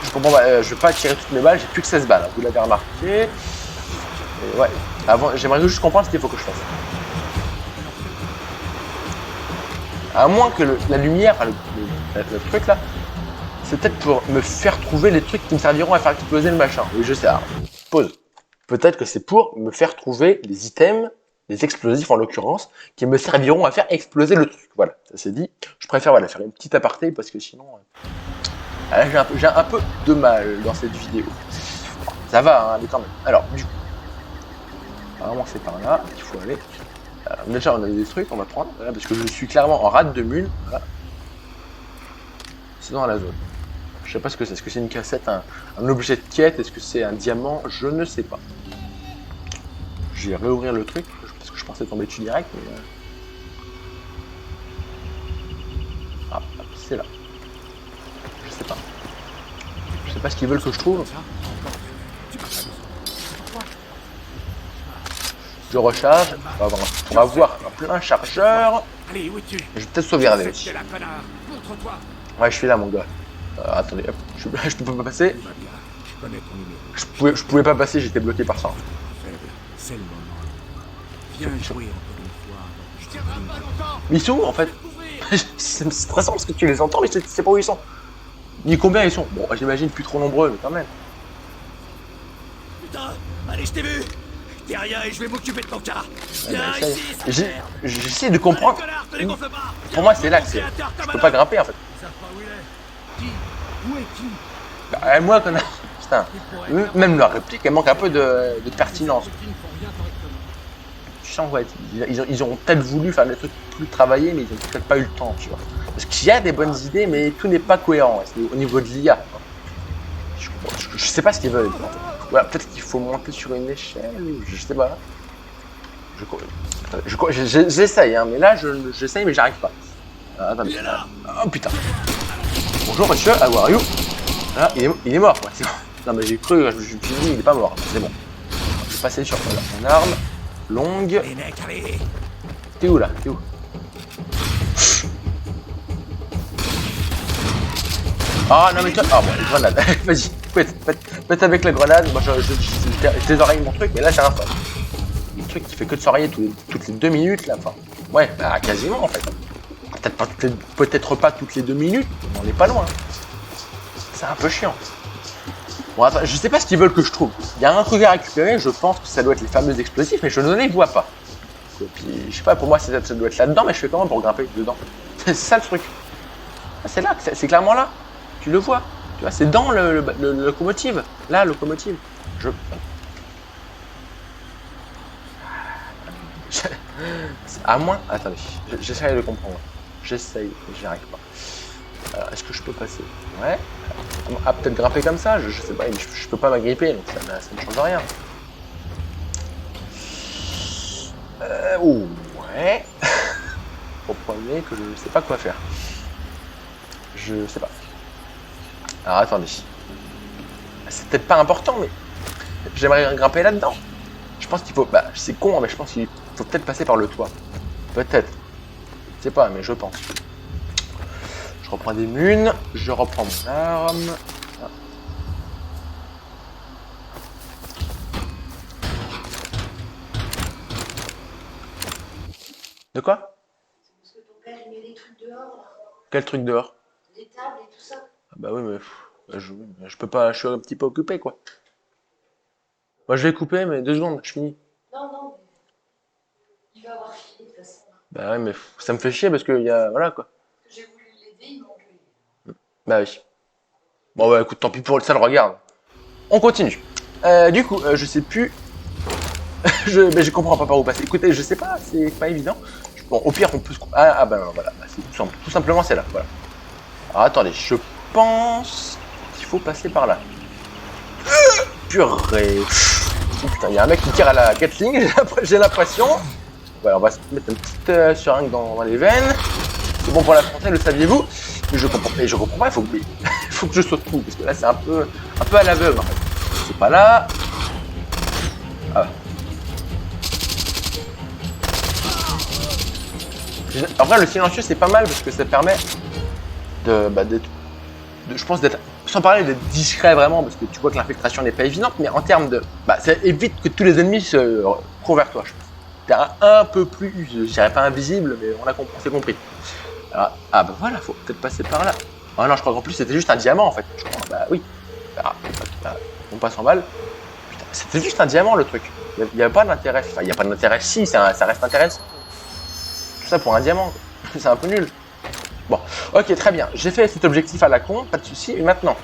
A: Je comprends pas, je vais pas tirer toutes mes balles, j'ai plus que 16 balles, hein, vous l'avez remarqué. Et ouais, avant, j'aimerais juste comprendre ce qu'il faut que je fasse. À moins que la lumière, enfin, le truc là, c'est peut-être pour me faire trouver les trucs qui me serviront à faire exploser le machin. Oui, je sais. Alors, pause. Peut-être que c'est pour me faire trouver les items, les explosifs en l'occurrence, qui me serviront à faire exploser le truc. Voilà, ça c'est dit. Je préfère voilà, faire une petite aparté parce que sinon... là, j'ai un peu de mal dans cette vidéo. Ça va, hein, mais quand même. Alors, du coup... Apparemment c'est par là qu'il faut aller. Alors, déjà on a des trucs, on va prendre. Voilà, parce que je suis clairement en rate de mule. Voilà. C'est dans la zone. Je sais pas ce que c'est. Est-ce que c'est une cassette, un objet de quête? Est-ce que c'est un diamant? Je ne sais pas. Je vais réouvrir le truc, parce que je pensais tomber dessus direct, mais... Ah, c'est là. Je sais pas. Je sais pas ce qu'ils veulent que je trouve. Je recharge. On va avoir un plein chargeur.
C: Allez, où es-tu?
A: Je vais peut-être sauvegarder aussi.
C: C'est la connard. Montre-toi.
A: Ouais, je suis là, mon gars. Attendez, hop. Je peux pas passer.
D: Je connais ton numéro.
A: Je pouvais pas passer, j'étais bloqué par ça.
D: C'est le moment. Viens jouer encore une fois.
A: Mais ils sont où en fait? C'est stressant parce que tu les entends, mais tu sais pas où ils sont. Ni combien ils sont. Bon, j'imagine plus trop nombreux, mais quand même.
H: Putain, allez, je t'ai vu. T'es rien et je vais m'occuper de ton cas.
A: J'essaie de comprendre. Pour moi, c'est là que c'est. Je peux pas grimper en fait. Moi, connard. Putain. Même leur réplique, elle manque un peu de pertinence. Tu sens, ouais, ils ont peut-être voulu faire des trucs plus travaillés, mais ils ont peut-être pas eu le temps, tu vois. Parce qu'il y a des bonnes idées, mais tout n'est pas cohérent au niveau de l'IA. Je sais pas ce qu'ils veulent. Ouais, peut-être qu'il faut monter sur une échelle, je sais pas. J'essaye, hein, mais là, j'essaye, mais j'arrive pas. Attendez. Oh putain. Bonjour monsieur, how are you? Ah, il est mort, ouais, c'est bon. Non, mais j'ai cru, je me suis dit, il est pas mort, c'est bon. Je vais passer sur mon arme longue. T'es où là? T'es où? Ah non mais toi, ah bon, les grenades, vas-y, pète avec la grenade, moi je désoreille mon truc, mais là c'est un fan. Le truc qui fait que de s'oreiller toutes les 2 minutes là, enfin, ouais, bah quasiment en fait. Peut-être pas toutes les 2 minutes, mais on n'est pas loin. C'est un peu chiant. Bon attends, je sais pas ce qu'ils veulent que je trouve. Il y a un truc à récupérer, je pense que ça doit être les fameux explosifs, mais je ne les vois pas. Et puis, je sais pas, pour moi ça doit être là-dedans, mais je fais comment pour grimper dedans? C'est ça le truc. Ah, c'est là, c'est clairement là. Tu le vois, tu vois, c'est dans le locomotive. Là, locomotive. À moins... Attendez, j'essaye de comprendre. J'essaye, mais j'y arrive pas. Est-ce que je peux passer? Ouais. Ah, peut-être grimper comme ça, je sais pas, je peux pas m'agripper, donc ça ne change rien. Ouais. Comprenez que je sais pas quoi faire. Je sais pas. Alors attendez. C'est peut-être pas important, mais j'aimerais grimper là-dedans. Je pense qu'il faut... Bah, c'est con, mais je pense qu'il faut peut-être passer par le toit. Peut-être. Je sais pas, mais je pense. Je reprends des munes. Je reprends mon arme. Ah. De quoi?
I: Parce que ton père, il met des trucs dehors, là.
A: Quel truc dehors?
I: Des tables et tout ça.
A: Ah bah oui, mais je peux pas, je suis un petit peu occupé, quoi. Moi, je vais couper, mais 2 secondes, je finis.
I: Non, mais il va avoir fini de toute façon.
A: Bah ouais, mais ça me fait chier parce que y a... Voilà, quoi.
I: Parce que j'ai voulu l'aider, il m'a engueulé.
A: Bah oui. Bon, bah écoute, tant pis pour ça, le regarde. On continue. Du coup, je sais plus... mais je comprends pas par où passer. Écoutez, je sais pas, c'est pas évident. Bon, au pire, on peut se... Ah ben voilà, bah, c'est tout simple. Tout simplement, c'est là, voilà. Alors, attendez, je pense qu'il faut passer par là. Purée. Oh, putain, il y a un mec qui tire à la Gatling, j'ai l'impression. Ouais, on va se mettre une petite seringue dans les veines. C'est bon pour la santé, le saviez-vous? Mais je comprends pas, il faut que je saute tout, parce que là c'est un peu à l'aveugle en fait. C'est pas là. Ah. En vrai, le silencieux c'est pas mal parce que ça permet je pense d'être, sans parler d'être discret vraiment, parce que tu vois que l'infiltration n'est pas évidente, mais en termes de, ça évite que tous les ennemis se courent vers toi. T'es un peu plus, je dirais pas invisible, mais on a compris, c'est compris. Alors, ah bah voilà, faut peut-être passer par là. Ah non, je crois qu'en plus c'était juste un diamant en fait. Je crois. Bah oui. Ah, on passe en balle. Putain, c'était juste un diamant le truc. Il n'y avait pas d'intérêt. Enfin, il n'y a pas d'intérêt si, ça reste intéressant. Tout ça pour un diamant. C'est un peu nul. Bon, ok, très bien. J'ai fait cet objectif à la con, pas de souci. Et maintenant,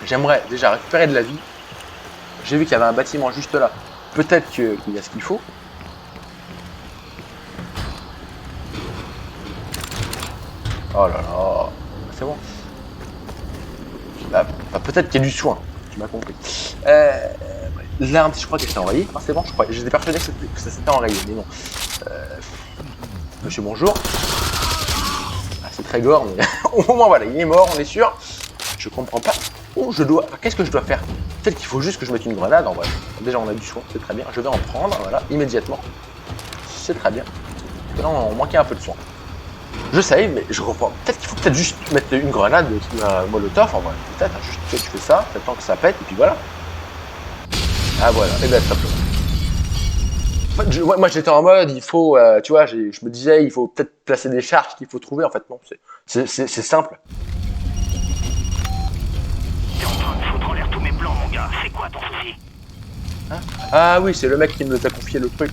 A: j'aimerais déjà récupérer de la vie. J'ai vu qu'il y avait un bâtiment juste là. Peut-être qu'il y a ce qu'il faut. Oh là là, c'est bon. Bah, peut-être qu'il y a du soin, tu m'as compris. L'arme, je crois qu'elle s'est enrayée. Ah, c'est bon, je crois. J'étais persuadé que ça s'était enrayé, mais non. Monsieur, bonjour. Ah, c'est très gore, mais au moins voilà, il est mort, on est sûr. Je comprends pas où je dois. Qu'est-ce que je dois faire? Peut-être qu'il faut juste que je mette une grenade en vrai. Déjà, on a du soin, c'est très bien. Je vais en prendre, voilà, immédiatement. C'est très bien. Là, on manquait un peu de soin. Je sais, mais je comprends. Peut-être qu'il faut juste mettre une grenade, un molotov en vrai. Peut-être, juste tu fais ça, t'attends que ça pète, et puis voilà. Ah voilà, et bien simplement. En fait, moi j'étais en mode, il faut, tu vois, je me disais, il faut peut-être placer des charges qu'il faut trouver. En fait, non, c'est simple.
E: T'es en train de foutre en l'air tous mes plans, mon gars. C'est quoi ton souci?
A: Hein? Ah oui, c'est le mec qui nous a confié le truc.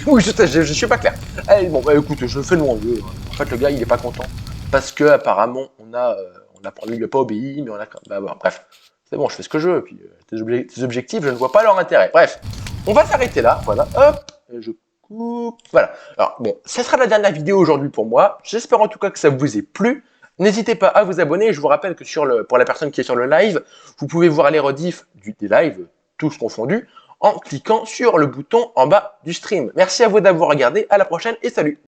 A: Oui, je suis pas clair. Allez, bon, bah écoute, je fais le mon mieux. En fait, le gars, il est pas content. Parce que, apparemment, il lui a pas obéi, mais on a. Bah, bon, bref. C'est bon, je fais ce que je veux. Puis, tes objectifs, je ne vois pas leur intérêt. Bref. On va s'arrêter là. Voilà. Hop. Je coupe. Voilà. Alors, bon, ça sera la dernière vidéo aujourd'hui pour moi. J'espère en tout cas que ça vous ait plu. N'hésitez pas à vous abonner. Je vous rappelle que pour la personne qui est sur le live, vous pouvez voir les rediffs des lives, tous confondus, en cliquant sur le bouton en bas du stream. Merci à vous d'avoir regardé, à la prochaine et salut!